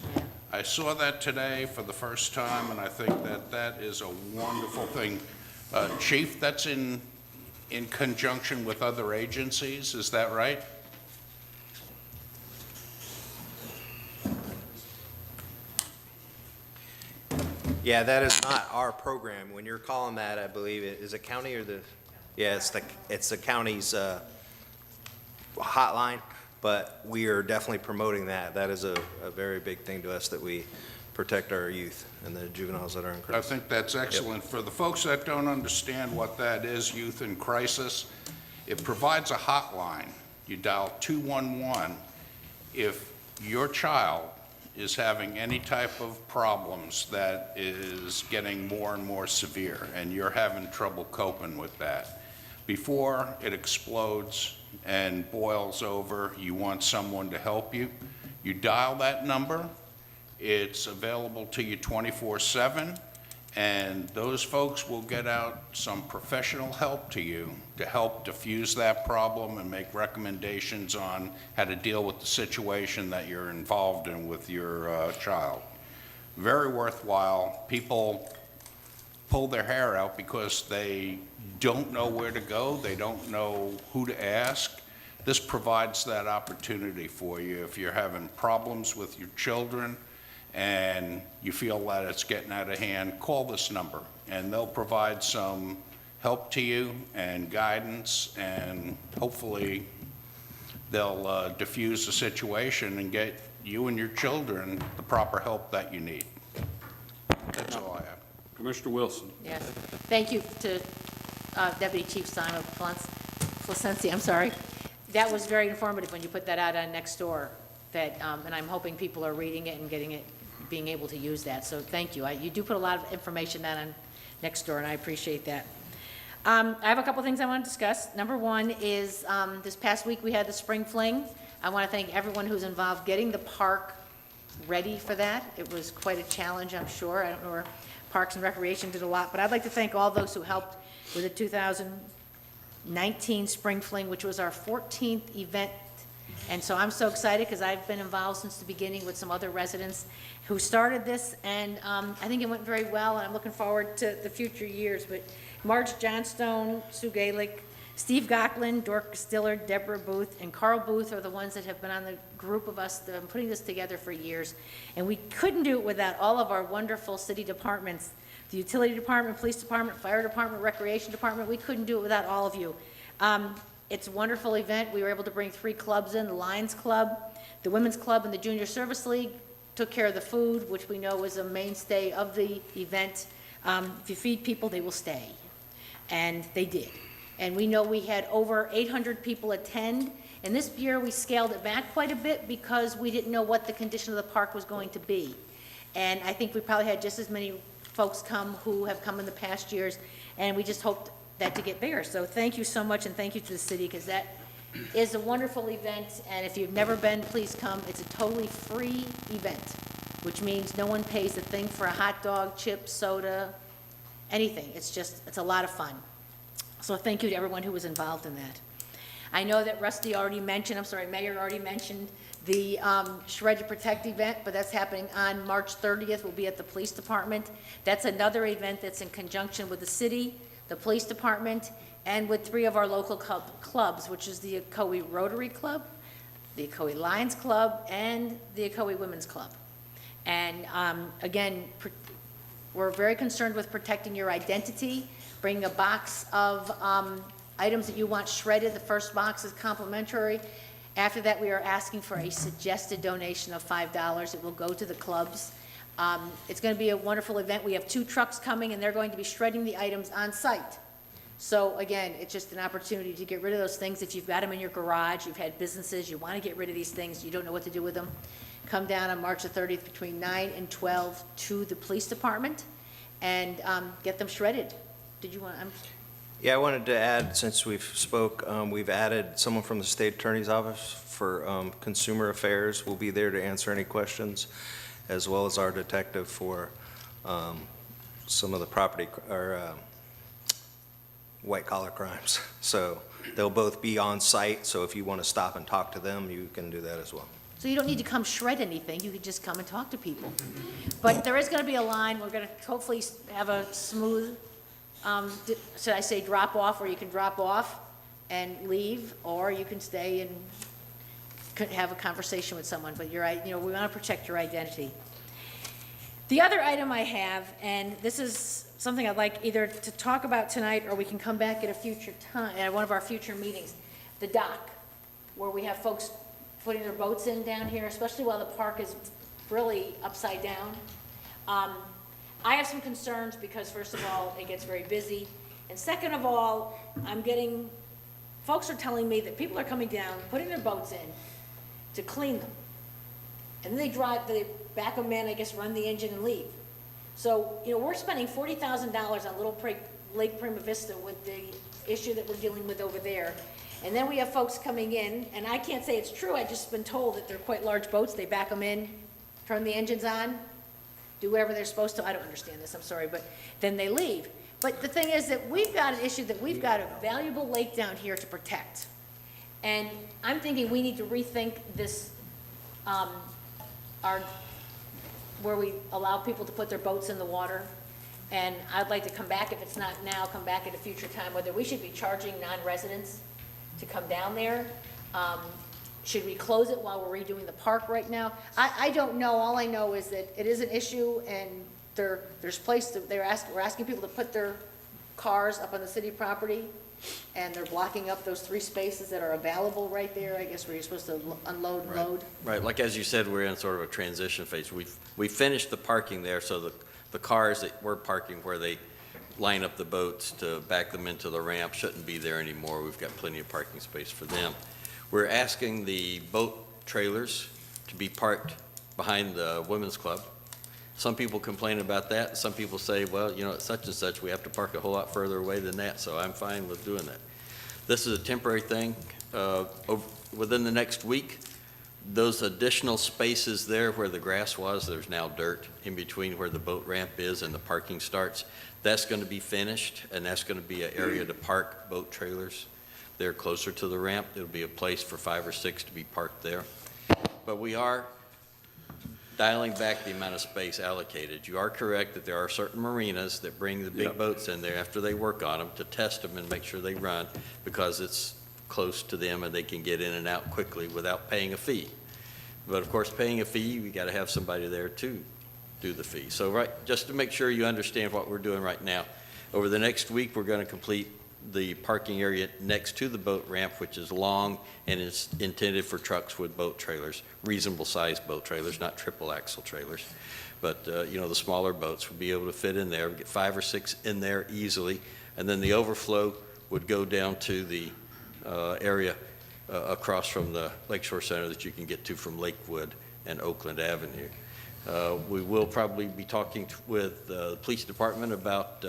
I saw that today for the first time, and I think that that is a wonderful thing. Chief, that's in conjunction with other agencies, is that right?
Yeah, that is not our program. When you're calling that, I believe, is it county or the, yeah, it's the county's hotline, but we are definitely promoting that. That is a very big thing to us, that we protect our youth and the juveniles that are in
I
crisis.
think that's excellent. For the folks that don't understand what that is, Youth in Crisis, it provides a hotline. You dial 211 if your child is having any type of problems that is getting more and more severe, and you're having trouble coping with that. Before it explodes and boils over, you want someone to help you. You dial that number. It's available to you 24/7, and those folks will get out some professional help to you to help diffuse that problem and make recommendations on how to deal with the situation that you're involved in with your child. Very worthwhile. People pull their hair out because they don't know where to go, they don't know who to ask. This provides that opportunity for you if you're having problems with your children and you feel that it's getting out of hand. Call this number and they'll provide some help to you and guidance, and hopefully they'll diffuse the situation and get you and your children the proper help that you need. That's all I have.
Commissioner Wilson.
Yes, thank you to Deputy Chief Simon Placencia, I'm sorry. That was very informative when you put that out on Nextdoor, that, and I'm hoping people are reading it and getting it, being able to use that, so thank you. You do put a lot of information out on Nextdoor, and I appreciate that. I have a couple things I want to discuss. Number one is, this past week we had the Spring Fling. I want to thank everyone who's involved getting the park ready for that. It was quite a challenge, I'm sure. I don't know where Parks and Recreation did a lot, but I'd like to thank all those who helped with the 2019 Spring Fling, which was our 14th event. And so I'm so excited because I've been involved since the beginning with some other residents who started this, and I think it went very well, and I'm looking forward to the future years. But Marge Johnstone, Sue Galick, Steve Gocklin, Dorcas Stiller, Deborah Booth, and Carl Booth are the ones that have been on the group of us that have been putting this together for years. And we couldn't do it without all of our wonderful city departments, the utility department, police department, fire department, recreation department. We couldn't do it without all of you. It's a wonderful event. We were able to bring 3 clubs in, the Lions Club, the Women's Club, and the Junior Service League. Took care of the food, which we know is a mainstay of the event. If you feed people, they will stay. And they did. And we know we had over 800 people attend. And this year, we scaled it back quite a bit because we didn't know what the condition of the park was going to be. And I think we probably had just as many folks come who have come in the past years, and we just hoped that to get bigger. So thank you so much, and thank you to the city, because that is a wonderful event, and if you've never been, please come. It's a totally free event, which means no one pays a thing for a hot dog, chips, soda, anything. It's a lot of fun. So thank you to everyone who was involved in that. I know that Rusty already mentioned, Mayor already mentioned the Shred to Protect event, but that's happening on March 30th. We'll be at the police department. That's another event that's in conjunction with the city, the police department, and with 3 of our local clubs, which is the Ocoee Rotary Club, the Ocoee Lions Club, and the Ocoee Women's Club. And again, we're very concerned with protecting your identity. Bring a box of items that you want shredded. The first box is complimentary. After that, we are asking for a suggested donation of $5. It will go to the clubs. It's going to be a wonderful event. We have 2 trucks coming, and they're going to be shredding the items on site. So again, it's just an opportunity to get rid of those things. If you've got them in your garage, you've had businesses, you want to get rid of these things, you don't know what to do with them, come down on March the 30th between 9 and 12 to the police department and get them shredded. Did you want,
Yeah, I wanted to add, since we've added someone from the state attorney's office for consumer affairs will be there to answer any questions, as well as our detective for some of the property or white collar crimes. So they'll both be on site, so if you want to stop and talk to them, you can do that as well.
so you don't need to come shred anything, you could just come and talk to people. But there is gonna be a line, we're gonna hopefully have a smooth, should I say drop off, where you can drop off and leave, or you can stay and could have a conversation with someone, but you're right, we wanna protect your identity. The other item I have, and this is something I'd like either to talk about tonight, or we can come back at a future time, at one of our future meetings, the dock, where we have folks putting their boats in down here, especially while the park is really upside down. I have some concerns because, first of all, it gets very busy, and second of all, folks are telling me that people are coming down, putting their boats in to clean them. And then they back them in, I guess, run the engine and leave. So, we're spending $40,000 on Lake Prima Vista with the issue that we're dealing with over there. And then we have folks coming in, and I can't say it's true, I've just been told that they're quite large boats, they back them in, turn the engines on, do whatever they're supposed to, I don't understand this, I'm sorry, but then they leave. But the thing is that we've got an issue that we've got a valuable lake down here to protect. And I'm thinking we need to rethink this, where we allow people to put their boats in the water. And I'd like to come back, if it's not now, come back at a future time, whether we should be charging non-residents to come down there. Should we close it while we're redoing the park right now? I don't know, all I know is that it is an issue, and there's we're asking people to put their cars up on the city property, and they're blocking up those 3 spaces that are available right there, I guess, where you're supposed to unload and load.
Right, like as you said, we're in sort of a transition phase. We finished the parking there, so the cars that were parking where they line up the boats to back them into the ramp shouldn't be there anymore. We've got plenty of parking space for them. We're asking the boat trailers to be parked behind the women's club. Some people complain about that. Some people say, well, at such and such, we have to park a whole lot further away than that, so I'm fine with doing that. This is a temporary thing. Within the next week, those additional spaces there where the grass was, there's now dirt in between where the boat ramp is and the parking starts. That's going to be finished, and that's going to be an area to park boat trailers. They're closer to the ramp. It'll be a place for 5 or 6 to be parked there. But we are dialing back the amount of space allocated. You are correct that there are certain marinas that bring the big boats in there after they work on them to test them and make sure they run, because it's close to them and they can get in and out quickly without paying a fee. But of course, paying a fee, we got to have somebody there to do the fee. So just to make sure you understand what we're doing right now, over the next week, we're going to complete the parking area next to the boat ramp, which is long and is intended for trucks with boat trailers, reasonable sized boat trailers, not triple axle trailers. But, the smaller boats would be able to fit in there, get 5 or 6 in there easily. And then the overflow would go down to the area across from the Lakeshore Center that you can get to from Lakewood and Oakland Avenue. We will probably be talking with the police department about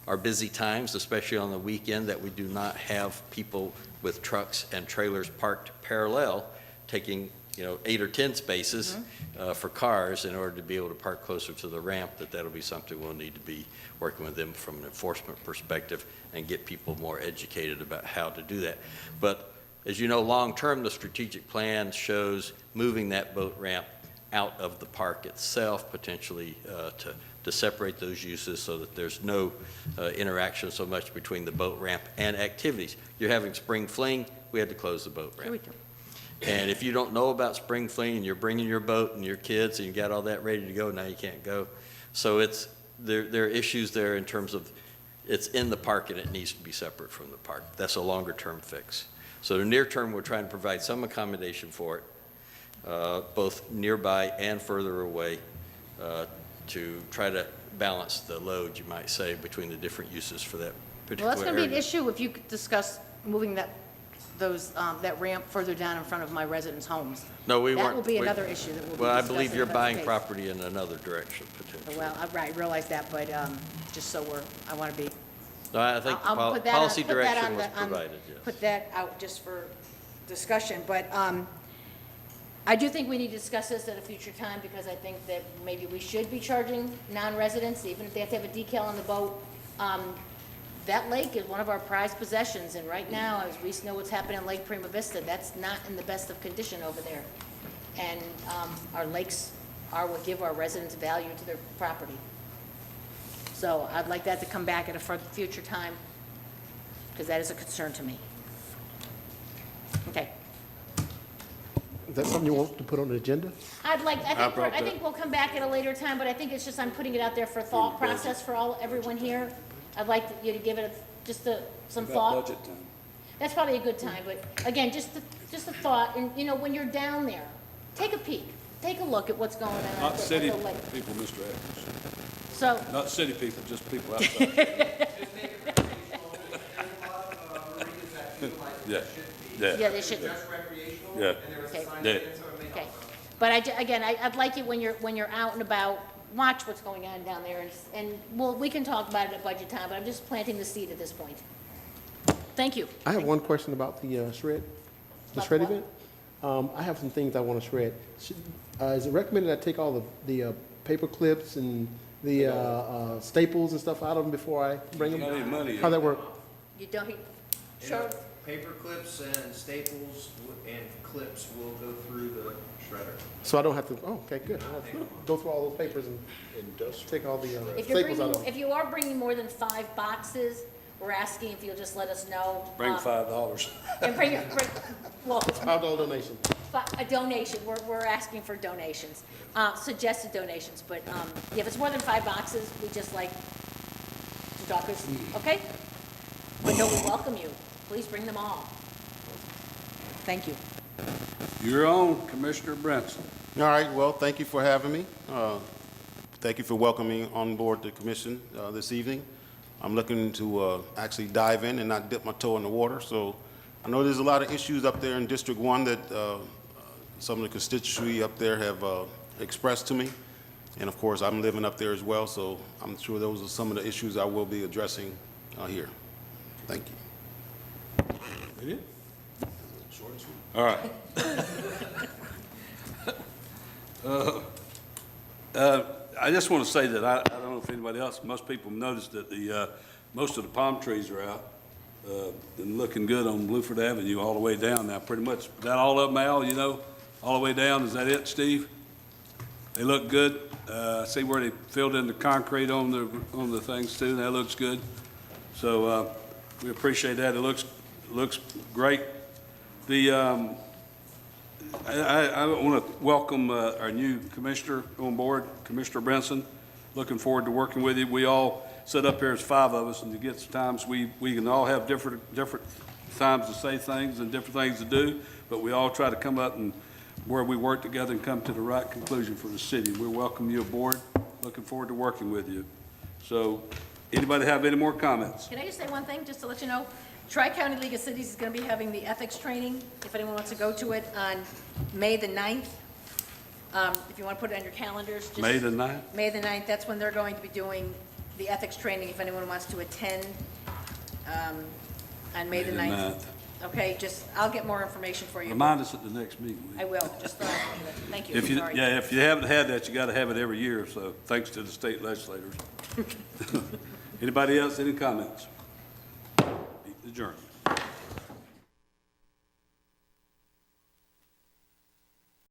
our busy times, especially on the weekend, that we do not have people with trucks and trailers parked parallel, taking 8 or 10 spaces for cars in order to be able to park closer to the ramp. That'll be something we'll need to be working with them from an enforcement perspective and get people more educated about how to do that. But as you know, long-term, the strategic plan shows moving that boat ramp out of the park itself, potentially to separate those uses so that there's no interaction so much between the boat ramp and activities. You're having spring fling, we had to close the boat ramp. And if you don't know about spring fling and you're bringing your boat and your kids and you got all that ready to go, now you can't go. So there are issues there in terms of it's in the park and it needs to be separate from the park. That's a longer term fix. So the near term, we're trying to provide some accommodation for it, both nearby and further away, to try to balance the load, you might say, between the different uses for that particular
Well, that's going to be an
area.
issue if you could discuss moving that that ramp further down in front of my residents' homes.
No, we weren't.
That will be
we-
another issue that we'll be
Well, I
discussing
believe
if
you're
that's the
buying
case.
property in another direction potentially.
Well, I realize that, but just so I want to be.
No, I think the
I'll put that on-
policy
put that
direction
on
was
the- on-
provided, yes.
Put that out just for discussion, but I do think we need to discuss this at a future time, because I think that maybe we should be charging non-residents, even if they have to have a decal on the boat. That lake is one of our prized possessions, and right now, as we know what's happening in Lake Prima Vista, that's not in the best of condition over there. And our lakes are what give our residents value to their property. So I'd like that to come back at a future time, because that is a concern to me. Okay.
Is that something you want to put on the agenda?
I
brought that.
think we'll come back at a later time, but I think it's just, I'm putting it out there for thought process for everyone here. I'd like you to give it some thought.
Budget time.
That's probably a good time, but again, just a thought, and, when you're down there, take a peek, take a look at what's going on. at
Not
the
city
lake.
people, Mr. Adams.
So,
Not city people, just people outside. Yeah,
yeah,
yeah,
they should,
yeah.
okay.
Yeah.
Okay, but I'd like it when you're out and about, watch what's going on down there, and we can talk about it at budget time, but I'm just planting the seed at this point. Thank you.
I have one question about the shred, the
About
shred
what?
event. I have some things I want to shred. Is it recommended I take all the paper clips and the staples and stuff out of them before I bring them?
Not any money.
How'd that work?
You don't, sure,
Paper clips and staples and clips will go through the shredder.
So I don't have to, okay, good. I don't have to go through all those papers and take all the
if you're
staples out of
bringing,
them.
if you are bringing more than 5 boxes, we're asking if you'll just let us know.
Bring $5.
And bring, well,
$5 donation.
a donation, we're asking for donations, suggested donations, but, if it's more than 5 boxes, we just like to talk us, okay? But no, we welcome you, please bring them all. Thank you.
Your own, Commissioner Brinson.
All right, well, thank you for having me. Thank you for welcoming on board the commission this evening. I'm looking to actually dive in and not dip my toe in the water. So I know there's a lot of issues up there in District 1 that some of the constituency up there have expressed to me. And of course, I'm living up there as well, so I'm sure those are some of the issues I will be addressing here. Thank you.
All right. I just want to say that I don't know if anybody else, most people noticed that most of the palm trees are out and looking good on Blueford Avenue all the way down now, pretty much. That all up, Al, all the way down, is that it, Steve? They look good. See where they filled in the concrete on the things too, that looks good. So we appreciate that. It looks great. I want to welcome our new commissioner on board, Commissioner Brinson. Looking forward to working with you. We all sit up here as 5 of us, and to get times we can all have different times to say things and different things to do, but we all try to come up and where we work together and come to the right conclusion for the city. We welcome you aboard. Looking forward to working with you. So, anybody have any more comments?
Can I just say one thing, just to let you know? Tri-County League of Cities is going to be having the ethics training, if anyone wants to go to it, on May the 9th. If you want to put it on your calendars. just-
May the 9th?
May the 9th, that's when they're going to be doing the ethics training, if anyone wants to attend on May the 9th. Okay, I'll get more information for you.
Remind us at the next meeting, will
I
you?
will, just, thank you,
If you,
sorry.
yeah, if you haven't had that, you got to have it every year, so thanks to the state legislators. Anybody else, any comments? Adjourn.